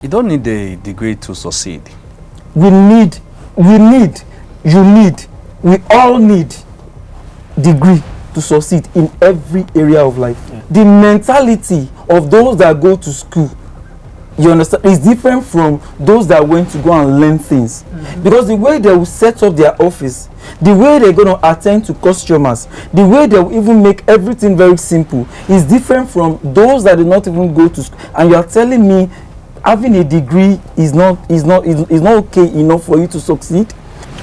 You don't need a degree to succeed. We all need degree to succeed in every area of life. Yeah. The mentality of those that go to school, you understand, is different from those that went to go and learn things. Because the way they will set up their office, the way they're going to attend to customers, the way they will even make everything very simple is different from those that did not even go to school. And you are telling me having a degree is not okay enough for you to succeed?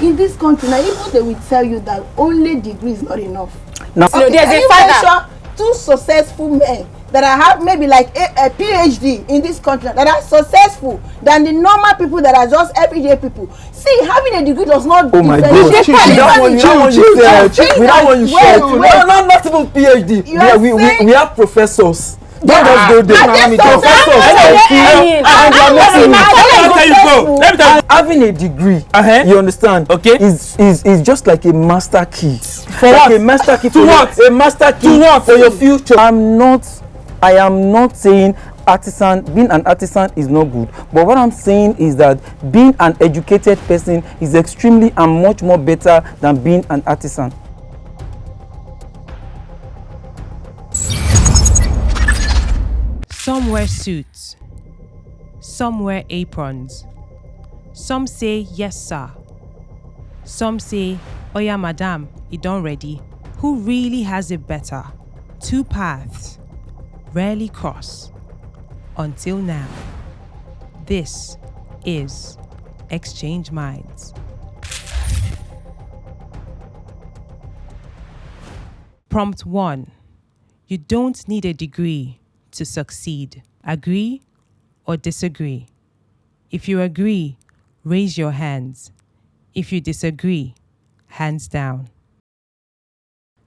In this country now, even they will tell you that only degree is not enough. Now, okay, there's a father. Two successful men that have maybe like a PhD in this country that are successful than the normal people that are just everyday people. See, having a degree does not. Oh my God! That one you said. No, not even PhD. We have professors. Don't just go there. Having a degree, you understand? Okay, is just like a master key. For like what? A master key. To what? A master key. To what? For your future. I am not saying being an artisan is not good, but what I'm saying is that being an educated person is extremely and much more better than being an artisan. Some wear suits, some wear aprons, some say yes sir, some say oh yeah madam, you done ready. Who really has it better? Two paths rarely cross until now. This is Exchange Minds. Prompt 1. You don't need a degree to succeed. Agree or disagree? If you agree, raise your hands. If you disagree, hands down.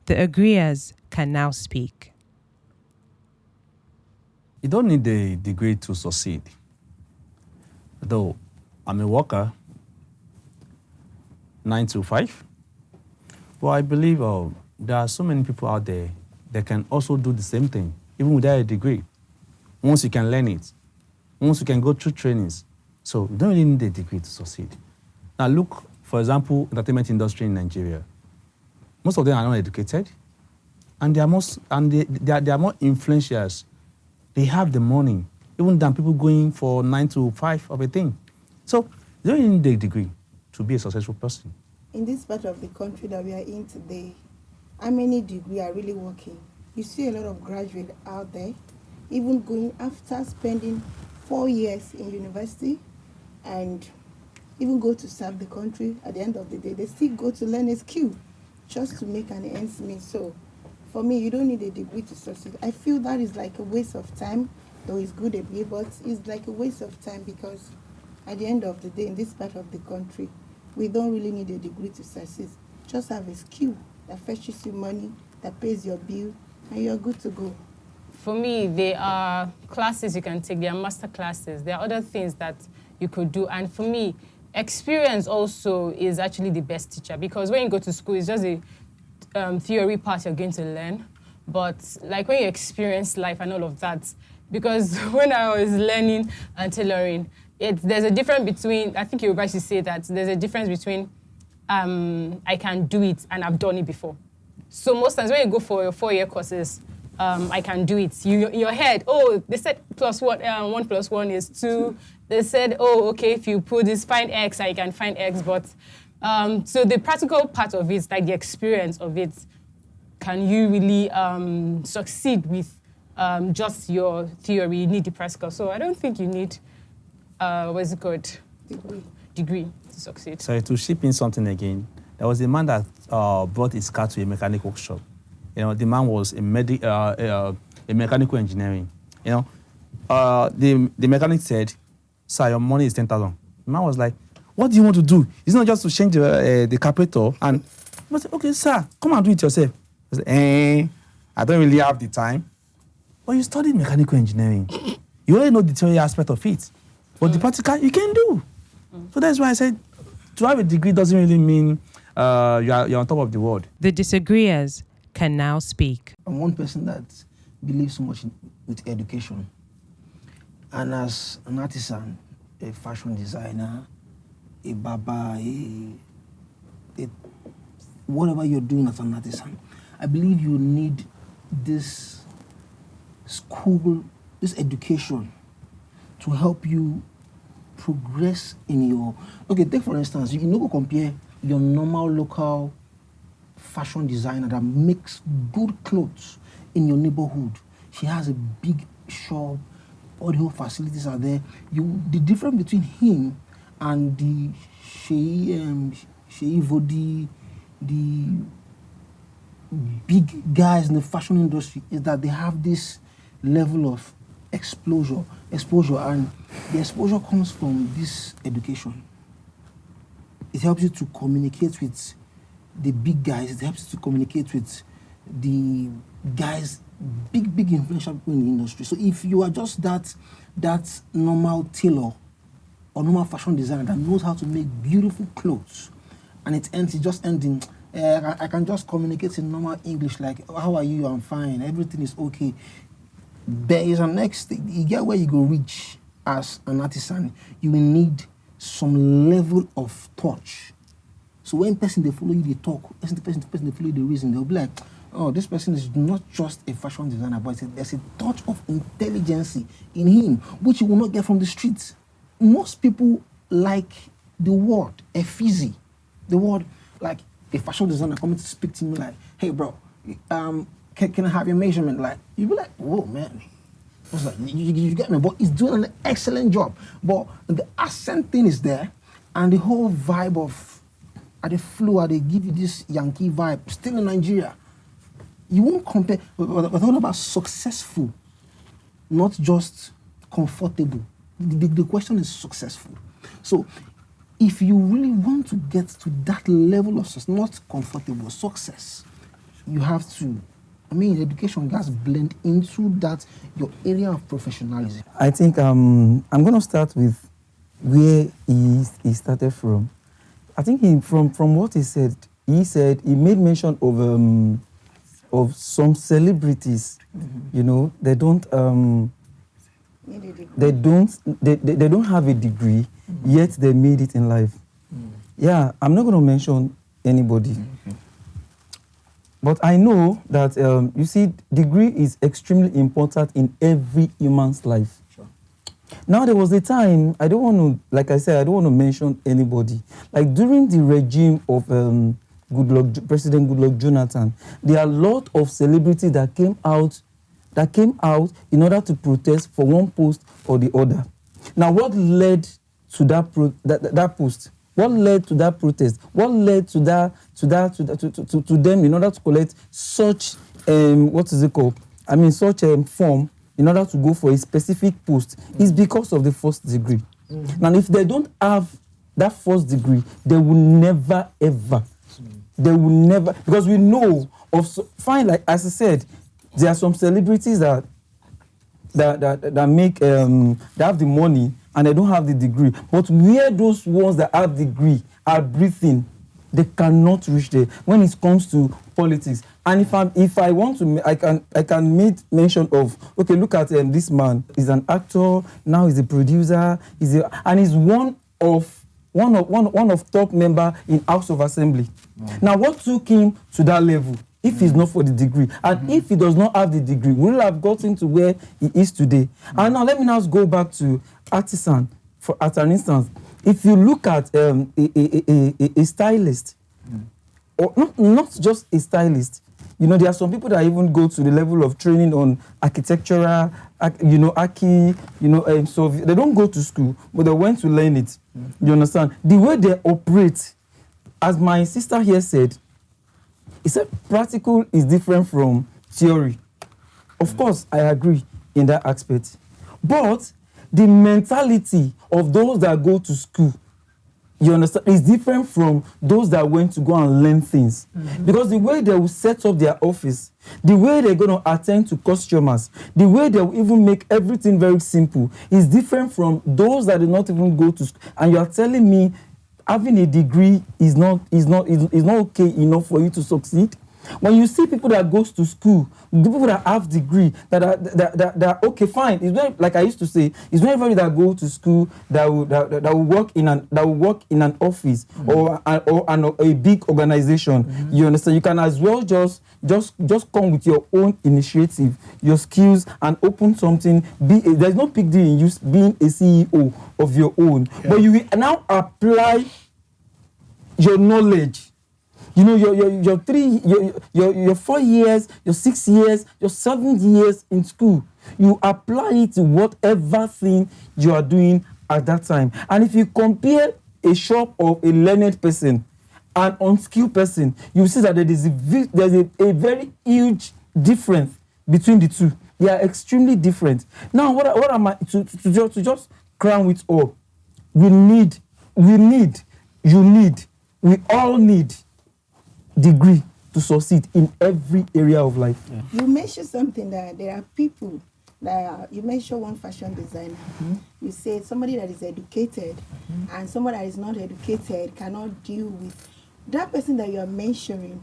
The agreeers can now speak. You don't need a degree to succeed. Though I'm a worker, 9 to 5. But I believe there are so many people out there that can also do the same thing, even without a degree. Once you can learn it, once you can go through trainings. So you don't really need a degree to succeed. Now look, for example, entertainment industry in Nigeria. Most of them are not educated, and they are more influencers. They have the money, even than people going for 9 to 5 of a thing. So you don't need a degree to be a successful person. In this part of the country that we are in today, how many degrees are really working? You see a lot of graduates out there, even going after spending 4 years in university and even go to serve the country. At the end of the day, they still go to learn a skill just to make an ends meet. So for me, you don't need a degree to succeed. I feel that is like a waste of time, though it's good a bit, but it's like a waste of time because at the end of the day, in this part of the country, we don't really need a degree to succeed. Just have a skill that fetches you money, that pays your bill, and you're good to go. For me, there are classes you can take. There are master classes. There are other things that you could do. And for me, experience also is actually the best teacher because when you go to school, it's just a theory part you're going to learn. But like when you experience life and all of that, because when I was learning and tailoring, there's a difference between, I think you would actually say that there's a difference between I can do it and I've done it before. So most times when you go for your 4-year courses, I can do it. In your head, oh, they said one plus one is 2. They said, oh, okay, if you put this, find X, I can find X. But so the practical part of it, like the experience of it, can you really succeed with just your theory? You need the practical. So I don't think you need, what's it called? Degree to succeed. Sorry, to ship in something again, there was a man that brought his car to a mechanic workshop. You know, the man was a mechanical engineering. You know, the mechanic said, "Sir, your money is 10,000." The man was like, "What do you want to do? It's not just to change the carburetor." And he said, "Okay, sir, come and do it yourself." I said, I don't really have the time. But you studied mechanical engineering. You only know the theory aspect of it. But the practical, you can do. So that's why I said, to have a degree doesn't really mean you're on top of the world. The disagreeers can now speak. I'm one person that believes so much with education. And as an artisan, a fashion designer, a barber, whatever you're doing as an artisan, I believe you need this school, this education to help you progress in your... Okay, take for instance, you know, compare your normal local fashion designer that makes good clothes in your neighborhood. She has a big shop, all the whole facilities are there. The difference between him and the Vodi, the big guys in the fashion industry, is that they have this level of exposure, and the exposure comes from this education. It helps you to communicate with the big guys. It helps you to communicate with the guys, big influential people in the industry. So if you are just that normal tailor or normal fashion designer that knows how to make beautiful clothes, and it just ends in, I can just communicate in normal English, like, how are you? I'm fine. Everything is okay. There is a next thing. You get where you go reach as an artisan, you will need some level of touch. So when person they follow you, they talk. Person they follow you, they reason. They'll be like, oh, this person is not just a fashion designer, but there's a touch of intelligence in him, which you will not get from the streets. Most people like the word effigy. The word, like a fashion designer coming to speak to me like, hey bro, can I have your measurement? Like, you be like, whoa man. I was like, you get me? But he's doing an excellent job. But the accent thing is there, and the whole vibe of, at the flow, they give you this Yankee vibe, still in Nigeria. You won't compare, we're talking about successful, not just comfortable. The question is successful. So if you really want to get to that level of success, not comfortable, success, you have to, education has blend into that, your area of professionalism. I think I'm going to start with where he started from. I think from what he said he made mention of some celebrities. Mm-hmm. You know, they don't have a degree, mm-hmm. yet they made it in life. Mm-hmm. Yeah, I'm not going to mention anybody. Mm-hmm. But I know that, you see, degree is extremely important in every human's life. Sure. Now, there was a time, I don't want to mention anybody. Like during the regime of President Goodluck Jonathan, there are a lot of celebrities that came out in order to protest for one post or the other. Now, what led to that post? What led to that protest? What led to them in order to collect such such form in order to go for a specific post is because of the first degree. Mm-hmm. Now, if they don't have that first degree, they will never ever. They will never, because we know of like as I said, there are some celebrities that make that have the money and they don't have the degree. But where those ones that have the degree are breathing, they cannot reach there when it comes to politics. And if I want to, I can make mention of, okay, look at this man. He's an actor, now he's a producer, and he's one of top member in House of Assembly. Mm-hmm. Now, what took him to that level? If he's not for the degree, and if he does not have the degree, we will have gotten to where he is today. And now let me now go back to artisan. As an instance, if you look at a stylist, or not just a stylist, you know, there are some people that even go to the level of training on architectural, so they don't go to school, but they went to learn it. You understand? The way they operate, as my sister here said, he said practical is different from theory. Of course, I agree in that aspect. But the mentality of those that go to school, you understand, is different from those that went to go and learn things. Mm-hmm. Because the way they will set up their office, the way they're going to attend to customers, the way they will even make everything very simple is different from those that did not even go to school. And you are telling me having a degree is not okay enough for you to succeed? When you see people that goes to school, people that have degree, that are okay, fine. It's not like I used to say. It's not everybody that go to school that will work in an office or a big organization. You understand? You can as well just come with your own initiative, your skills, and open something. There's no big deal in you being a CEO of your own, but you will now apply your knowledge. You know, your 4 years, your 6 years, your 7 years in school, you apply it to whatever thing you are doing at that time. And if you compare a shop of a learned person and unskilled person, you see that there's a very huge difference between the two. They are extremely different. Now, what am I to just crown with all? We all need degree to succeed in every area of life. You mentioned something that there are people you mentioned one fashion designer. You say somebody that is educated and somebody that is not educated cannot deal with that person that you are mentioning.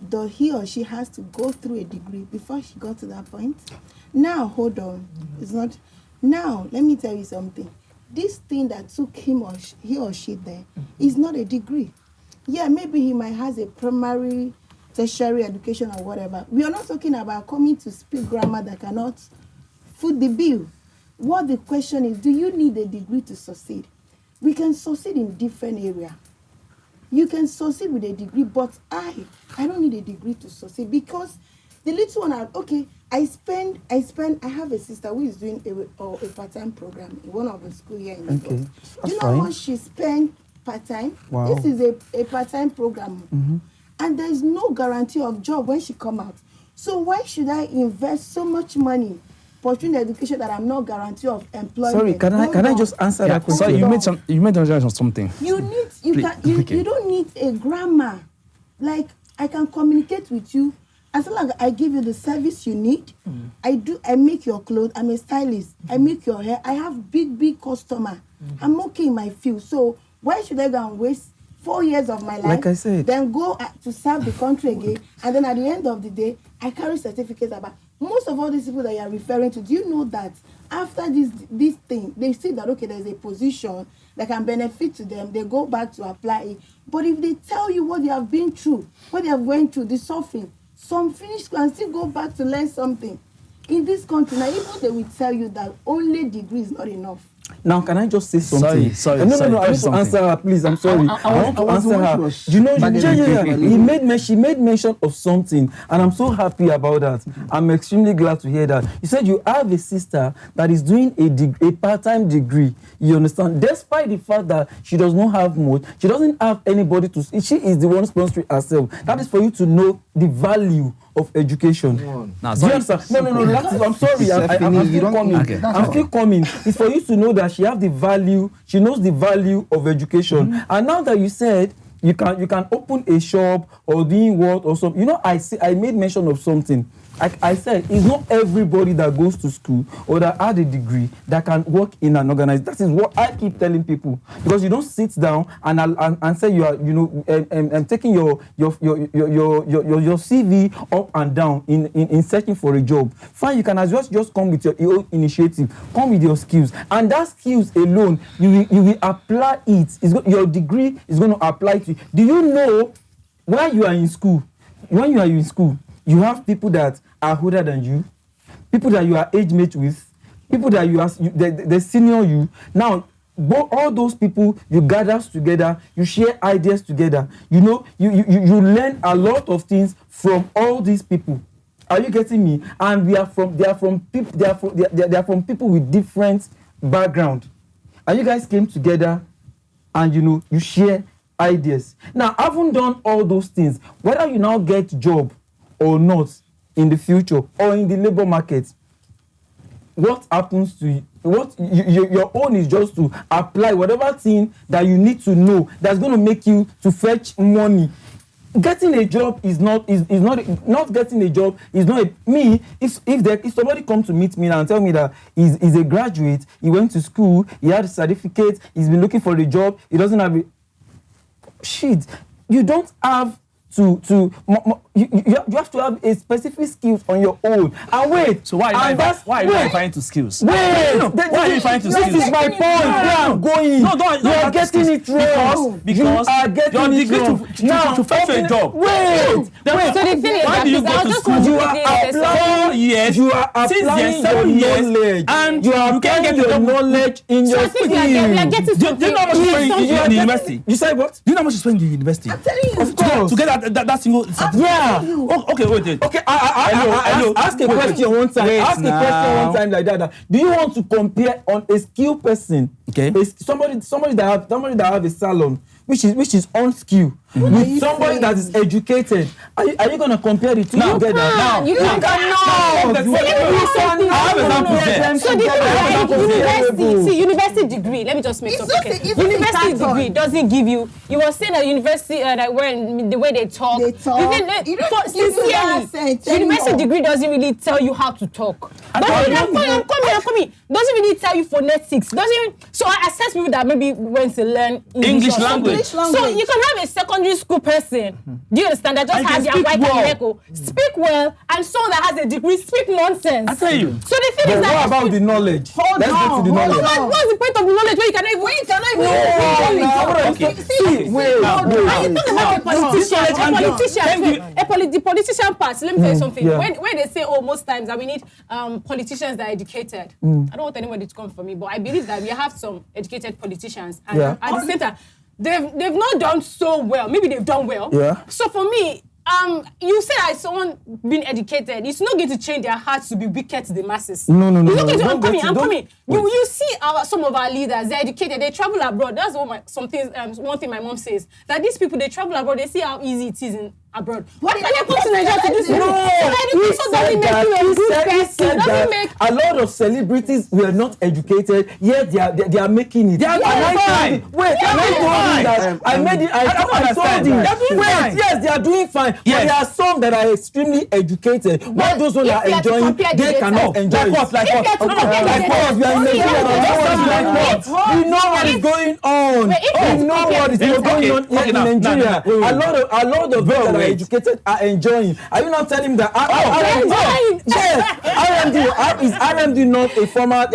Though he or she has to go through a degree before she got to that point. Now, hold on. It's not. Now, let me tell you something. This thing that took he or she there is not a degree. Yeah, maybe he might has a primary, tertiary education or whatever. We are not talking about coming to speak grammar that cannot foot the bill. What the question is, do you need a degree to succeed? We can succeed in different areas. You can succeed with a degree, but I don't need a degree to succeed because the little one, I have a sister who is doing a part-time program in one of the schools here in the world. Do you know what she spent part-time? Wow. This is a part-time program. And there is no guarantee of job when she come out. So why should I invest so much money pursuing education that I'm not guaranteed of employment? Sorry, can I just answer that question? Sorry, you made on something. You don't need a grammar. Like, I can communicate with you as long as I give you the service you need. I make your clothes. I'm a stylist. I make your hair. I have big customer. I'm okay in my field. So why should I go and waste 4 years of my life? Like I said, then go to serve the country again, and then at the end of the day, I carry certificates about most of all these people that you are referring to. Do you know that after this thing, they see that okay, there's a position that can benefit to them, they go back to apply it. But if they tell you what they have been through, what they have went through, the suffering, some finish and still go back to learn something. In this country, now even they will tell you that only degree is not enough. Now, can I just say something? Sorry. No. I need to answer her, please. I'm sorry. I want to answer her. You know, she made mention of something, and I'm so happy about that. I'm extremely glad to hear that. You said you have a sister that is doing a part-time degree. You understand? Despite the fact that she does not have much, she doesn't have anybody to. She is the one sponsoring herself. That is for you to know the value of education. No. I'm sorry. I'm still coming. Okay. I'm still coming. It's for you to know that she has the value. She knows the value of education. And now that you said you can open a shop or doing what or something. You know, I made mention of something. I said it's not everybody that goes to school or that had a degree that can work in an organization. That is what I keep telling people, because you don't sit down and say you are taking your CV up and down in searching for a job. Fine, you can as well just come with your own initiative, come with your skills, and that skills alone you will apply it. Your degree is going to apply to you. Do you know when you are in school? When you are in school, you have people that are older than you, people that you are age mate with, people that they senior you. Now, all those people, you gather together, you share ideas together. You know, you learn a lot of things from all these people. Are you getting me? And they are from people with different background. And you guys came together, and you share ideas. Now, having done all those things, whether you now get job or not in the future or in the labor market, what happens to you? Your own is just to apply whatever thing that you need to know that's going to make you to fetch money. Getting a job is not getting a job is not me. If somebody come to meet me and tell me that he's a graduate, he went to school, he had a certificate, he's been looking for a job, he doesn't have a shit. You don't have you have to have a specific skills on your own. And wait, So why are you referring to skills? Wait, why are you referring to skills? This is my point. Where I'm going. No, don't. You are getting it wrong. Because you are getting your it degree wrong. to fetch a job. Wait. So the thing is Why that do you because go I to just school? want to You are quickly applying. 4 years, You are 6 years, applying 7 your years, knowledge. and you are you can't get applying the your job. knowledge in So your I think we are getting Do you know how much you spend in the university? You said what? Do you know how much you spend in the university? I'm telling you. Of course. To get that single certificate. Yeah. Oh, okay, wait. Okay, I ask a question one time. Wait Ask a now. question one time like that. Do you want to compare on a skilled person? Okay. Somebody that have a salon, which is unskilled, with somebody that is educated. Are you gonna compare the two together? Now, you cannot. I have examples there. So the university degree. Let me just make It's something just clear. a- University it's a degree doesn't give you. You were saying that university that when the way they talk. They talk. You don't give you that sense Sincerely, university anymore. degree doesn't really tell you how to talk. I'm coming. Doesn't really tell you phonetics. So I assess people that maybe went to learn English or language. something. So you can have a secondary school person. Do you understand? That just And has can their speak white well. and echo, speak well, and someone that has a degree speak nonsense. I tell you. So the thing But is that what about the knowledge? Let's go to the knowledge. what's the point of the knowledge when you cannot even the politician part. Let me tell you something. Yeah. When they say, oh, most times that we need politicians that are educated, I don't want anybody to come for me, but I believe that we have some educated politicians, and Yeah. at the same time, they've not done so well. Maybe they've done well. Yeah. So for me, you say as someone being educated, it's not going to change their hearts to be wicked to the masses. No. I'm coming. Don't- You see some of our leaders, they're educated, they travel abroad. That's what one thing my mom says, that these people, they travel abroad, they see how easy it is abroad. Why can they come to Nigeria to do so? No, Education doesn't make you a good person. Doesn't make a lot of celebrities were not educated, yet they are making it. They are doing fine. Wait, They are doing fine. I made it. I don't told understand you. that. They are doing Wait, fine. yes, they are doing fine. But Yes. there are some that are extremely educated. While those ones if are you have to enjoying, compare the they data- cannot enjoy Like it. what? Like If you what? have to compare the Like data- what? We are in Nigeria. We know what is going on. Wait, if you have We to know compare what is the data- going on here Okay, in now, Nigeria. wait. A lot of those that are wait. educated are enjoying. Are you not telling me that is RMD not a former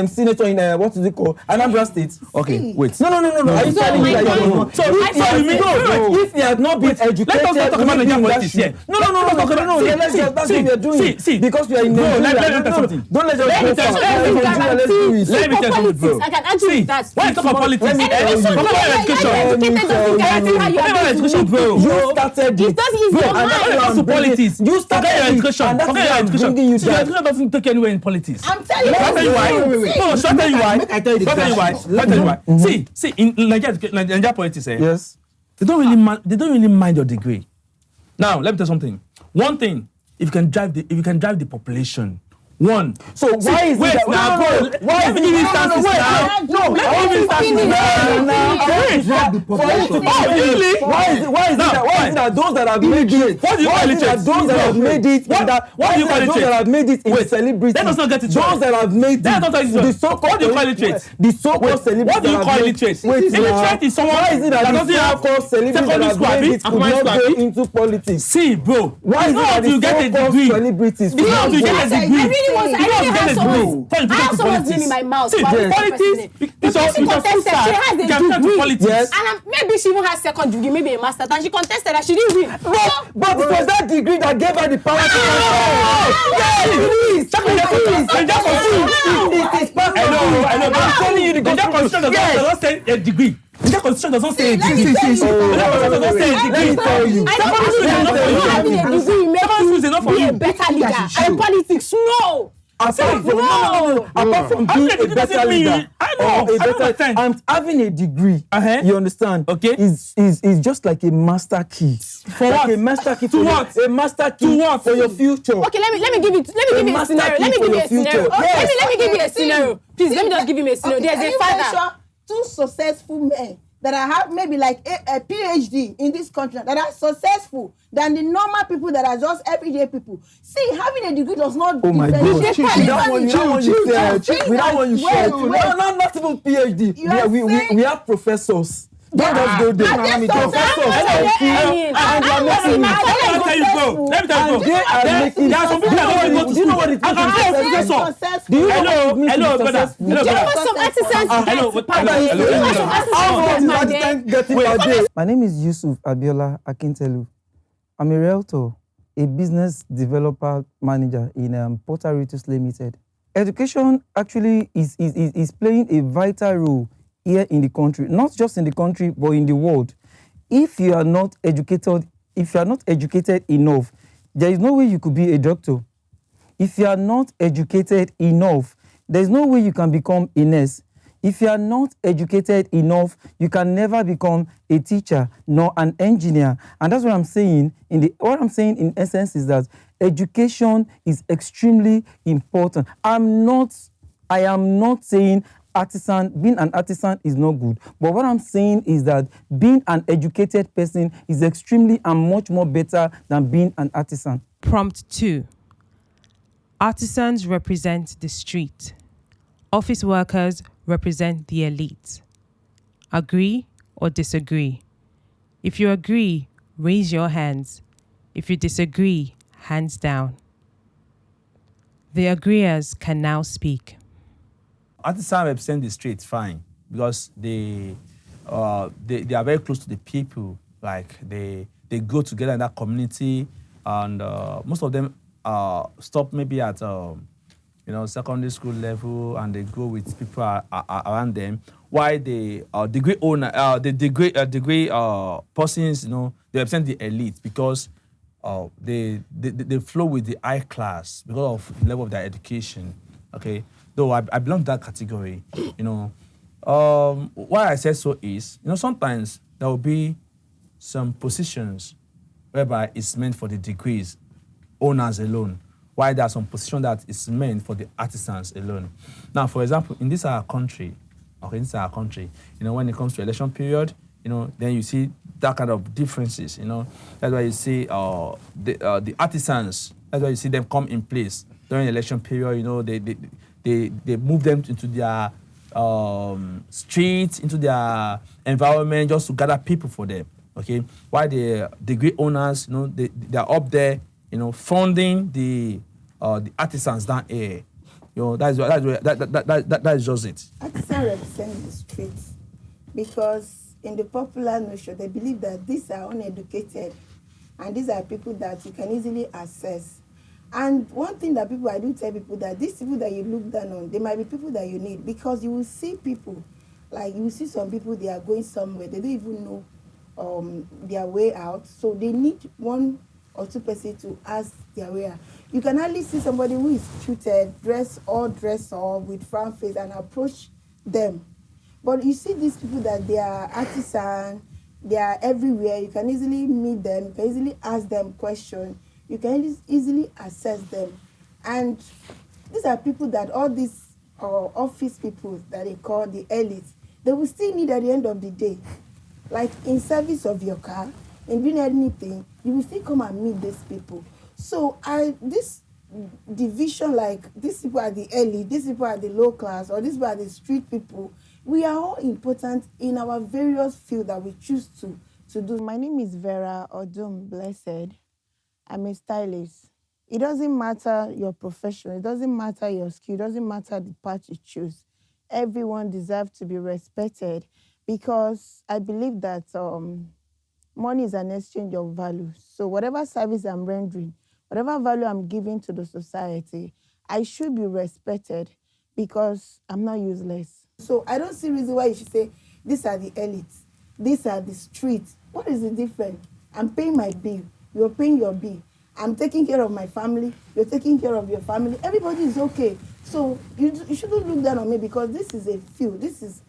senator in what is it called? Anambra State? Okay, wait. No. Are you telling me that you don't know? So If he had not been educated, Let us not talk about Nigerian politics here. No. That's what we are doing. See. Because we are in Bro, Nigeria. let me tell something. Don't let us Let me go tell far. you Nigeria, something. let's do it. Let me tell you, bro. I can argue with that. When I talk about politics, Let me tell you. talk about education. Educated doesn't guarantee how you are going to Education, live. bro. You started It it. doesn't ease Bro, your and mind. that's When it why comes to I'm bringing- politics, You started forget your it, education. and that's Forget why your I'm education. bringing you See, your down. education doesn't take you anywhere in politics. I'm telling you. Should I tell you why? Wait. No, should I tell you why? Make I tell you the Should I tell you why? best. Should I tell you why? See, in Nigeria politics, Yes. they don't really mind your degree. Now, let me tell you something. One thing, if you can drive the population. One. So why is wait it that now, bro? Let me give you instances now. No, Let me give you instances really? Why is it that those that have made it? What do you call it? Those that have made it? What do you call it? Those that have made it in Wait, celebrities. let us not get it Those wrong. that have made Let us not get it wrong. the so-called. What do you call illiterate? The so-called celebrities. What do you call illiterate? Illiterate is someone Why is it that that doesn't the have so-called celebrities that secondary have school, made abi? it could not go into politics? See, bro. Why is it that you get a the so-called degree? celebrities could It's not not you go? get a I degree. really have someone's name in my mouth. See, but I was politics. the person contested. She has a degree. Yes. And maybe she even has second degree, maybe a master's, and she contested and she didn't win. But it was that degree that gave her the power to I know. But I'm telling you, the constitution does not say a degree. The constitution does not say a degree. Let me tell you. Having a degree makes you be a better leader. And politics, no. Apart from being a better leader, and having a degree, you understand? Okay. Is just like a master key. For like what? A master key To for what? A master key To what? for your future. Okay, let me give you a scenario. Let me give you a scenario. Let me give you a scenario. Please, let me just give you a scenario. There's a father. Two successful men that I have maybe like a PhD in this country that are successful than the normal people that are just everyday people. See, having a degree does not. Oh my God! Without one you said. Wait. No, not even PhD. We have professors. Don't just go there. Let me Professors are free and they are making it. Let me tell you, bro. Let me tell you, bro. They are making There are some people that don't even go to Do you know school. what it means I can to be a be professor. successful? Do you know what it means to Hello, be brother. successful? Hello, Do you know brother. what some artisans Hello, get per day? How much is Per day? artisan getting per day? My name is Yusuf Abiola Akintelu. I'm a realtor, a business developer manager in Porta Ritus Limited. Education actually is playing a vital role here in the country, not just in the country, but in the world. If you are not educated enough, there is no way you could be a doctor. If you are not educated enough, there is no way you can become a nurse. If you are not educated enough, you can never become a teacher nor an engineer. And that's what I'm saying. What I'm saying in essence is that education is extremely important. I am not saying being an artisan is not good. But what I'm saying is that being an educated person is extremely and much more better than being an artisan. Prompt 2. Artisans represent the street. Office workers represent the elite. Agree or disagree? If you agree, raise your hands. If you disagree, hands down. The agreeers can now speak. Artisans represent the street fine because they are very close to the people. Like they go together in that community, and most of them stop maybe at secondary school level, and they go with people around them. While the degree owner, the degree persons, they represent the elite because they flow with the high class because of the level of their education. Okay, though I belong to that category. Why I said so is, sometimes there will be some positions whereby it's meant for the degrees owners alone, while there are some positions that is meant for the artisans alone. Now, for example, in our country, when it comes to election period, then you see that kind of differences. That's why you see the artisans. That's why you see them come in place during election period. They move them into their streets, into their environment, just to gather people for them. Okay, while the degree owners, they are up there, funding the artisans down here. That is just it. Artisans represent the streets because in the popular notion, they believe that these are uneducated and these are people that you can easily access. And one thing that I do tell people that these people that you look down on, they might be people that you need, because you will see people, like you will see some people, they are going somewhere, they don't even know their way out, so they need one or two persons to ask their way out. You can hardly see somebody who is tutored, dressed up with frown face and approach them. But you see these people that they are artisans, they are everywhere. You can easily meet them, you can easily ask them questions, you can easily assess them. And these are people that all these office people that they call the elites, they will still need at the end of the day. Like in service of your car, in doing anything, you will still come and meet these people. So this division, like these people are the elite, these people are the low class, or these people are the street people, we are all important in our various fields that we choose to do. My name is Vera Odum Blessed. I'm a stylist. It doesn't matter your profession, it doesn't matter your skill, it doesn't matter the path you choose. Everyone deserves to be respected, because I believe that money is an exchange of value. So whatever service I'm rendering, whatever value I'm giving to the society, I should be respected because I'm not useless. So I don't see reason why you should say, these are the elites, these are the streets. What is the difference? I'm paying my bill, you're paying your bill. I'm taking care of my family, you're taking care of your family. Everybody is okay. So you shouldn't look down on me, because this is a field, this is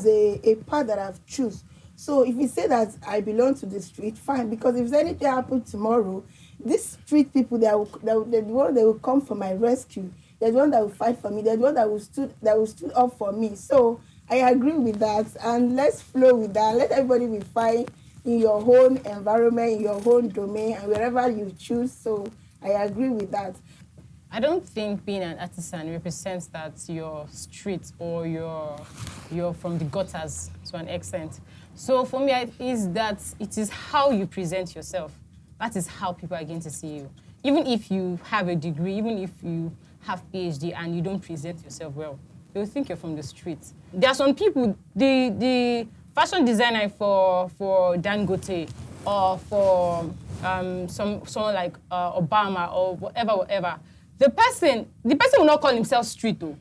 a path that I've chosen. So if you say that I belong to the street, fine, because if anything happens tomorrow, these street people, they're the one that will come for my rescue. They're the one that will fight for me. They're the one that will stood up for me. So I agree with that, and let's flow with that. Let everybody be fine in your own environment, in your own domain, and wherever you choose. So I agree with that. I don't think being an artisan represents that you're street or you're from the gutters to an extent. So for me, it is how you present yourself. That is how people are going to see you. Even if you have a degree, even if you have PhD and you don't present yourself well, they'll think you're from the streets. There are some people, the fashion designer for Dangote or for someone like Obama or whatever. The person will not call himself street though.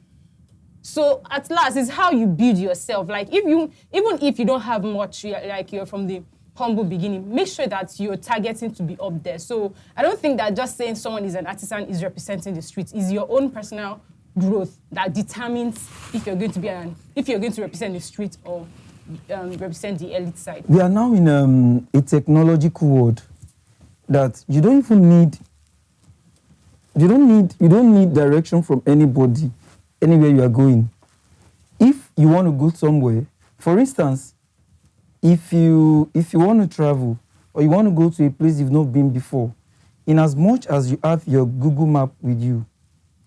So at last, it's how you build yourself. Like even if you don't have much, like you're from the humble beginning, make sure that you're targeting to be up there. So I don't think that just saying someone is an artisan is representing the streets. It's your own personal growth that determines if you're going to represent the street or represent the elite side. We are now in a technological world that you don't need direction from anybody anywhere you are going. If you want to go somewhere, for instance, if you want to travel or you want to go to a place you've not been before, in as much as you have your Google map with you,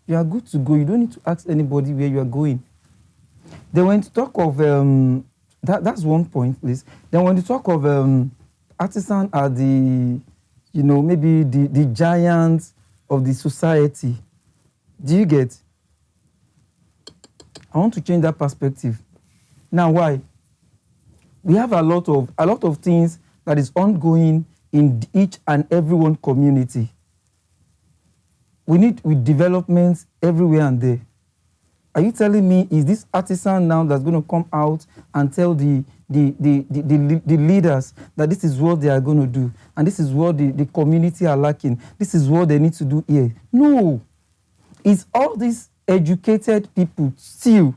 you are good to go. You don't need to ask anybody where you are going. Then when you talk of that's one point, please. Then when you talk of artisans are the, maybe the giants of the society, do you get? I want to change that perspective. Now, why? We have a lot of things that is ongoing in each and every one community. We need developments everywhere and there. Are you telling me is this artisan now that's going to come out and tell the leaders that this is what they are going to do and this is what the community are lacking, this is what they need to do here? No. It's all these educated people still.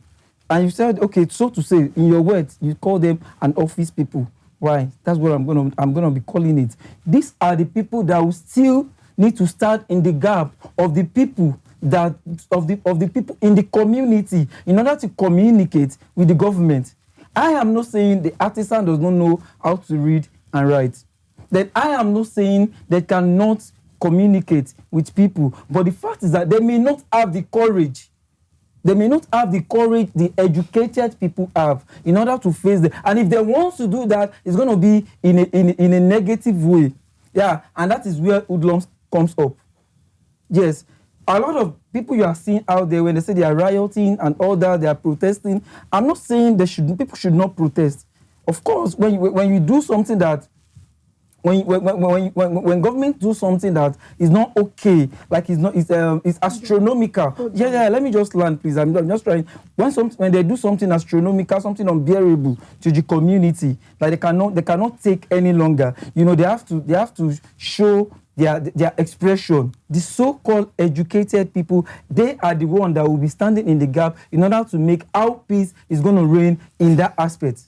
And you said, okay, so to say, in your words, you call them an office people. Why? That's what I'm gonna be calling it. These are the people that will still need to start in the gap of the people of the people in the community in order to communicate with the government. I am not saying the artisan does not know how to read and write. That I am not saying they cannot communicate with people. But the fact is that they may not have the courage. They may not have the courage the educated people have in order to face them. And if they want to do that, it's going to be in a negative way. Yeah, and that is where hoodlums comes up. Yes, a lot of people you are seeing out there when they say they are rioting and all that, they are protesting. I'm not saying people should not protest. Of course, when you do something that when government do something that is not okay, like it's astronomical. Yeah. Let me just land, please. I'm just trying. When they do something astronomical, something unbearable to the community, like they cannot take any longer. They have to show their expression. The so-called educated people, they are the one that will be standing in the gap in order to make how peace is going to reign in that aspect.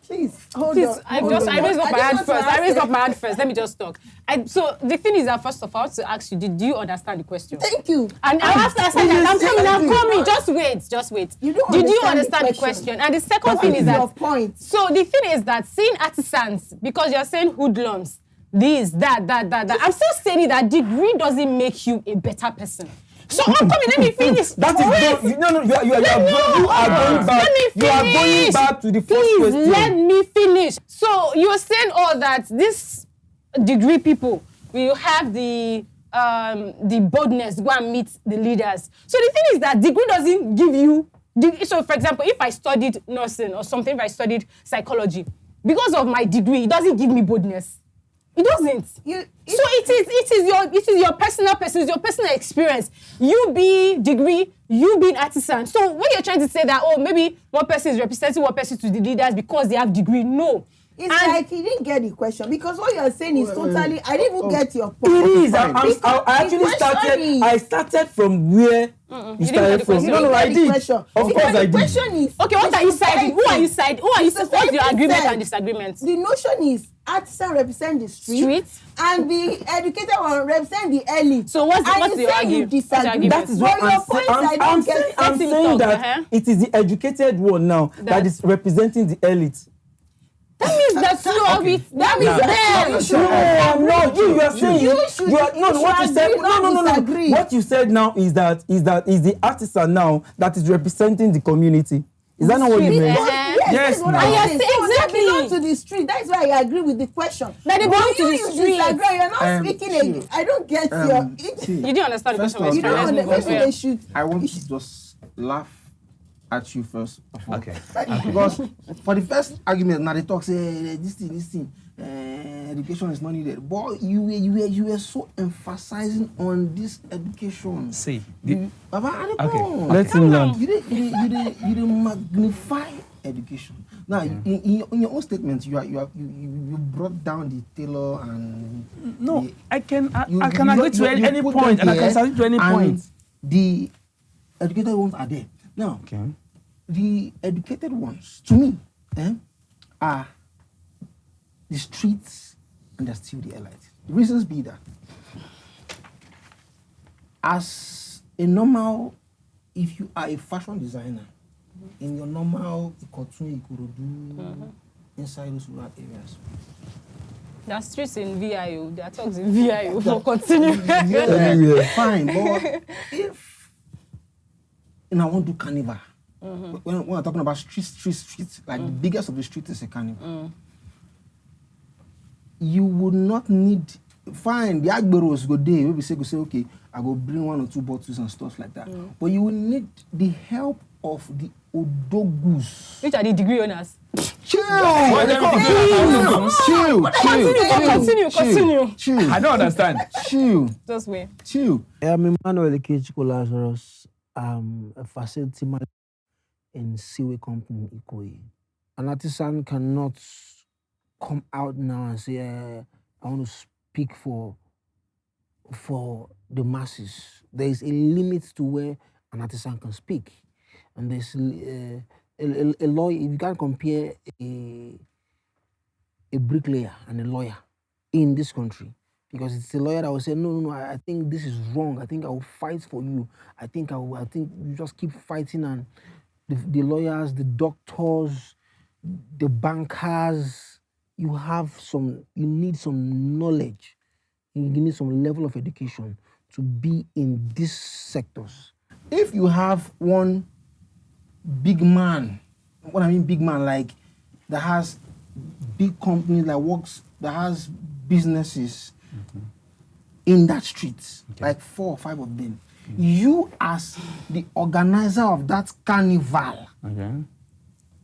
Please, hold on. I raised up my hand first. Let me just talk. So the thing is that, first of all, I want to ask you, did you understand the question? Thank you. And I have to answer that. I'm coming. Just wait. Did you understand the question? And the second thing is that... your point. So the thing is that seeing artisans, because you're saying hoodlums, this, that. I'm still saying that degree doesn't make you a better person. So I'm coming, let me finish. That is you are going back. You are going back to the first question. Let me finish. So you're saying that this degree people will have the boldness to go and meet the leaders. So the thing is that degree doesn't give you. So for example, if I studied nursing or something, if I studied psychology, because of my degree, it doesn't give me boldness. It doesn't. It is your personal person, it's your personal experience. You be degree, you be an artisan. So when you're trying to say that, maybe one person is representing one person to the leaders because they have degree, no. It's like you didn't get the question because what you're saying is totally. I didn't even get your point. It is. I started from where you started from. No, I did. Of course, I did. The question is. Okay, what are you siding? Who are you siding? What's your agreement and disagreement? The notion is artisan represent the street and the educated one represent the elite. So what's the argument? That is what I'm saying that it is the educated one now that is representing the elite. That means that you are with. That means them. No, you are saying you are no. What you said? No. Disagree. What you said now is that is the artisan now that is representing the community. Is that not what you meant? Yes, what no. I'm Yes, saying. So exactly. they belong to the street. That's why I agree with the question. That they belong to the You street. disagree. You're not speaking again. I don't get your. You didn't understand the First question. of all, Let's You move don't on. understand. Maybe they should. I want to just laugh at you first of all. Okay. Because for the first argument, now they talk say this thing, education is not needed. But you were so emphasizing on this education. See, Baba, Okay. Let him learn. You didn't magnify education. Now, in your own statement, you brought down the tailor and no, I can you agree to any put point, them and I can there, agree to any and point. The educated ones are there. Now, Okay. the educated ones, to me, are the streets and they're still the elite. The reasons be that as a normal, if you are a fashion designer, in your normal Ikotun, Ikorodu, inside those rural areas, There are streets in VIO. There are talks in VIO. We'll continue. fine, but if I want to do carnival, when we're talking about streets, like the biggest of the streets is a carnival, you would not need, fine, the Agberos go there, maybe say, okay, I go bring 1 or 2 bottles and stuff like that. But you will need the help of the Odogus. Which are the degree owners? Chill! Continue. I don't understand. Chill. Just wait. Chill. I'm Emmanuel Ikechukwu Lazarus. I'm a facility manager in Seaway Company Ikoyi. An artisan cannot come out now and say, I want to speak for the masses. There is a limit to where an artisan can speak. And there's a lawyer, you can't compare a bricklayer and a lawyer in this country. Because it's a lawyer that will say, no, I think this is wrong. I think I will fight for you. I think you just keep fighting, and the lawyers, the doctors, the bankers, you need some knowledge. You need some level of education to be in these sectors. If you have one big man, what I mean big man, like that has big company that works, that has businesses in that street, like 4 or 5 of them, you as the organizer of that carnival,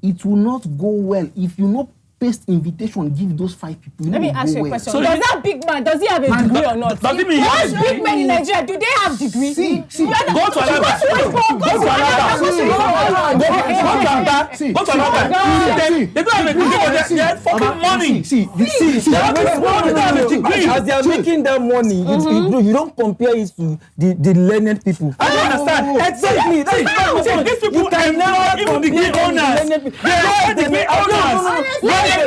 it will not go well if you not paste invitation, give those 5 people. Let me ask you a question. So does that big man, does he have a degree or not? Does it mean Those big men in Nigeria, do they have degree? See, go to Alaba. Go to Alaba. They don't have a degree, but they're fucking money. See, As they are making that money, you don't compare it to the learned people. I don't understand. Exactly. See, these people are never even degree owners. They are degree owners. They have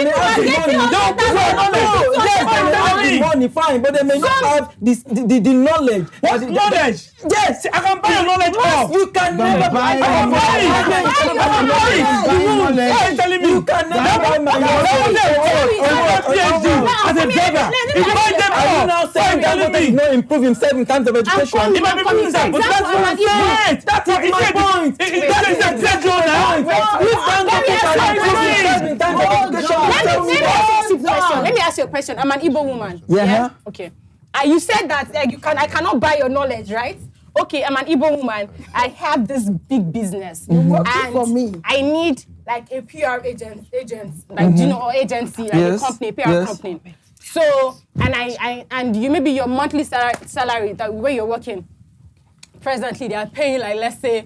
money, fine, but they may not have the knowledge. What knowledge? Yes, I can buy your knowledge off. you can never buy I can buy it. You can never buy my PhD as a driver. Buy them Are you now off. saying that he not improve himself in terms of education? It might be moving that, but that's what I'm saying. That is my point. That is the pleasure now. Let me ask you a question. I'm an Igbo woman. Yeah. Okay. You said that I cannot buy your knowledge, right? Okay, I'm an Igbo woman. I have this big business. Working for me. I need like a PR agent, like or agency, like a company, PR company. So, and you maybe your monthly salary that where you're working, presently they are paying like, let's say,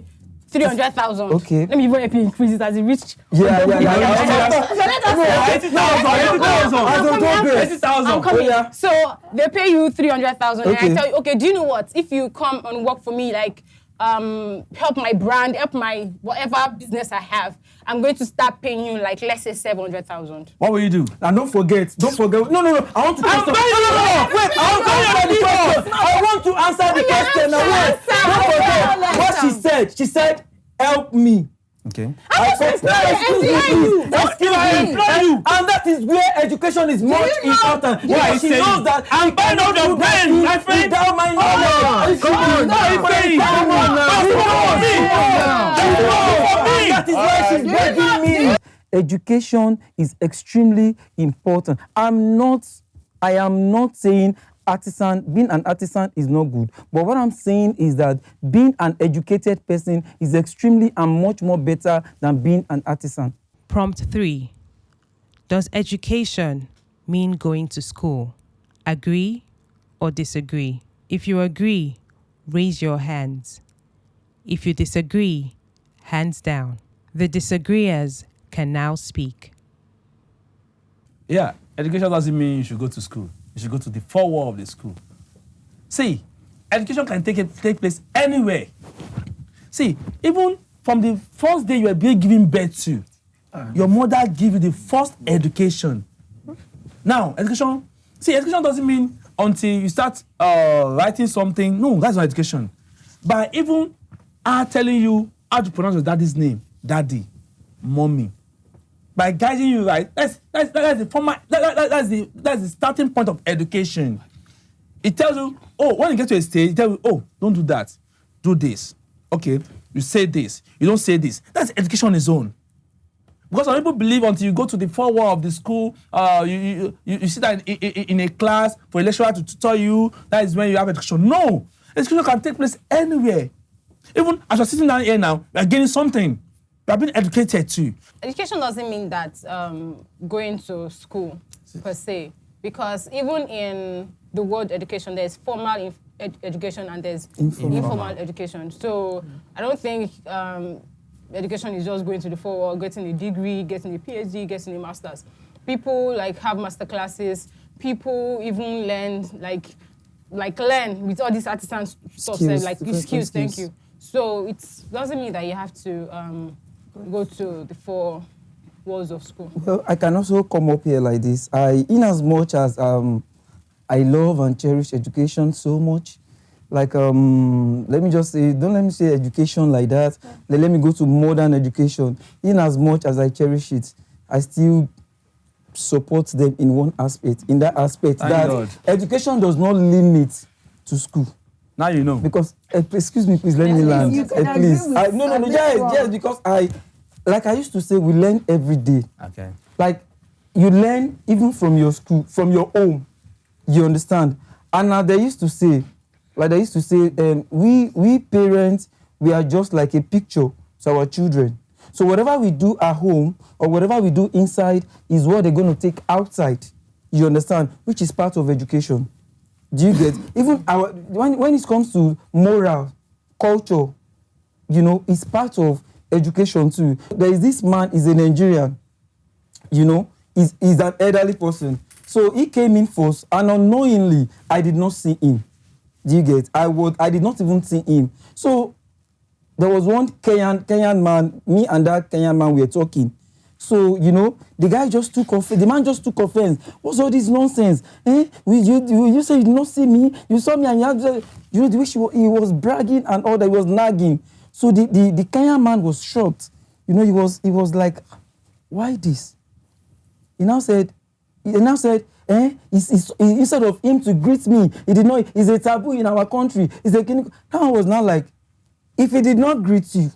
300,000. Okay. Let me even help you increase it as it reached. 80,000. I'm coming. So they pay you 300,000, and Okay. I tell you, okay, do you know what? If you come and work for me, like help my brand, help my whatever business I have, I'm going to start paying you like, let's say 700,000. What will you do? And don't forget. No. I want to answer. I want to answer the question. Don't forget what she said. She said, help me. Okay. And that is where education is much important. Why She say knows that I'm buying out the brain, my friend. without my knowledge. That is why she's begging me. Education is extremely important. I am not saying being an artisan is not good. But what I'm saying is that being an educated person is extremely and much more better than being an artisan. Prompt 3. Does education mean going to school? Agree or disagree? If you agree, raise your hands. If you disagree, hands down. The disagreeers can now speak. Yeah, education doesn't mean you should go to school. You should go to the four walls of the school. See, education can take place anywhere. See, even from the first day you are being given birth to, your mother give you the first education. Now, education doesn't mean until you start writing something. No, that's not education. But even telling you how to pronounce your daddy's name, daddy, mommy, by guiding you right, that's the starting point of education. It tells you, when you get to a stage, it tells you, don't do that, do this. Okay, you say this, you don't say this. That's education on its own. Because some people believe until you go to the four walls of the school, you sit in a class for a lecturer to tutor you, that is when you have education. No, education can take place anywhere. Even as you're sitting down here now, you're getting something. You're being educated too. Education doesn't mean that going to school per se, because even in the word education, there's formal education and there's informal education. So I don't think education is just going to the four walls, getting a degree, getting a PhD, getting a master's. People have master classes. People even learn learn with all these artisan stuff, skills. Thank you. So it doesn't mean that you have to go to the four walls of school. Well, I can also come up here like this. In as much as I love and cherish education so much, let me just say, don't let me say education like that. Let me go to modern education. In as much as I cherish it, I still support them in one aspect. In that aspect, education does not limit to school. Now you know. Because, excuse me, please, let me land. Please. Yes, because like I used to say, we learn every day. Okay. Like, you learn even from your school, from your home. You understand? And now they used to say, we parents, we are just like a picture to our children. So whatever we do at home or whatever we do inside is what they're going to take outside. You understand? Which is part of education. Do you get? Even when it comes to moral, culture, it's part of education too. There is this man, he's a Nigerian, he's an elderly person. So he came in first, and unknowingly, I did not see him. Do you get? I did not even see him. So there was one Kenyan man, me and that Kenyan man were talking. So, the guy just took offense. The man just took offense. What's all this nonsense? You say you did not see me. You saw me and you had, the way he was bragging and all that. He was nagging. So the Kenyan man was shocked. He was like, why this? He now said, instead of him to greet me, he did not. It's a taboo in our country. Now I was now like, if he did not greet you,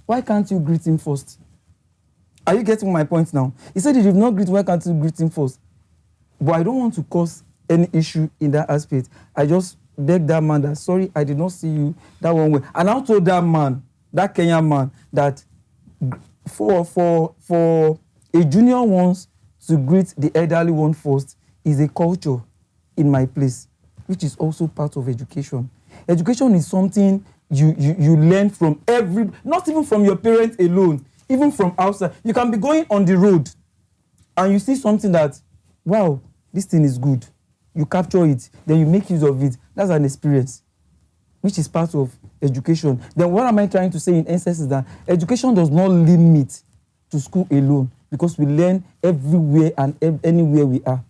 why can't you greet him first? Are you getting my point now? He said he did not greet, why can't you greet him first? But I don't want to cause any issue in that aspect. I just begged that man that, sorry, I did not see you that one way. And I told that man, that Kenyan man, that for a junior ones to greet the elderly one first is a culture in my place, which is also part of education. Education is something you learn from not even from your parents alone, even from outside. You can be going on the road and you see something that, wow, this thing is good. You capture it, then you make use of it. That's an experience, which is part of education. Then what am I trying to say in essence is that education does not limit to school alone, because we learn everywhere and anywhere we are.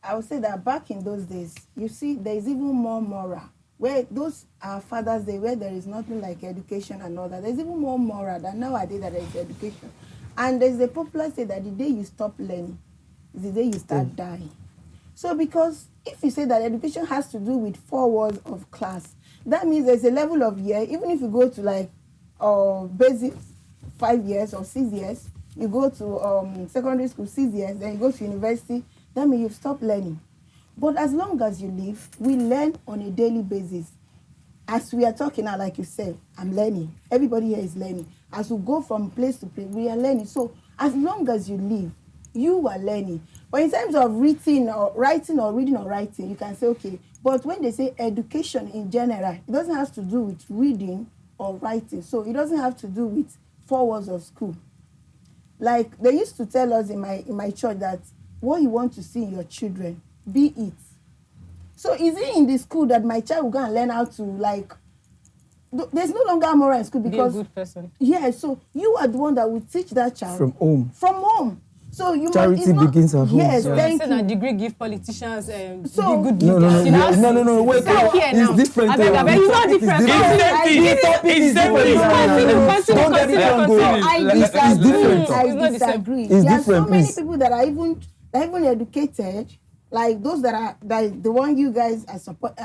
I would say that back in those days, you see, there is even more moral where those are Father's Day, where there is nothing like education and all that. There's even more moral than nowadays that there is education. And there's a popular say that the day you stop learning is the day you start dying. So because if you say that education has to do with 4 walls of class, that means there's a level of year, even if you go to like basic 5 years or 6 years, you go to secondary school 6 years, then you go to university, that means you've stopped learning. But as long as you live, we learn on a daily basis. As we are talking now, like you said, I'm learning. Everybody here is learning. As we go from place to place, we are learning. So as long as you live, you are learning. But in terms of writing or reading or writing, you can say, okay. But when they say education in general, it doesn't have to do with reading or writing. So it doesn't have to do with 4 walls of school. Like they used to tell us in my church that what you want to see in your children, be it. So is it in the school that my child will go and learn how to like? There's no longer moral in school because be a good person. Yeah, so you are the one that will teach that child From home. From home. So you Charity begins at home. Yes, So thank Say you. that degree give politicians So- good No, leaders. You know? no, wait. Stop here It's now. different. I beg, it's not It's different. different. It's The topic is different. Continue. Don't get it wrong, So go. I It's disagree. different. I It's not the same. disagree. It's There are so different, many please. people that are even educated, like those that the one you guys are support.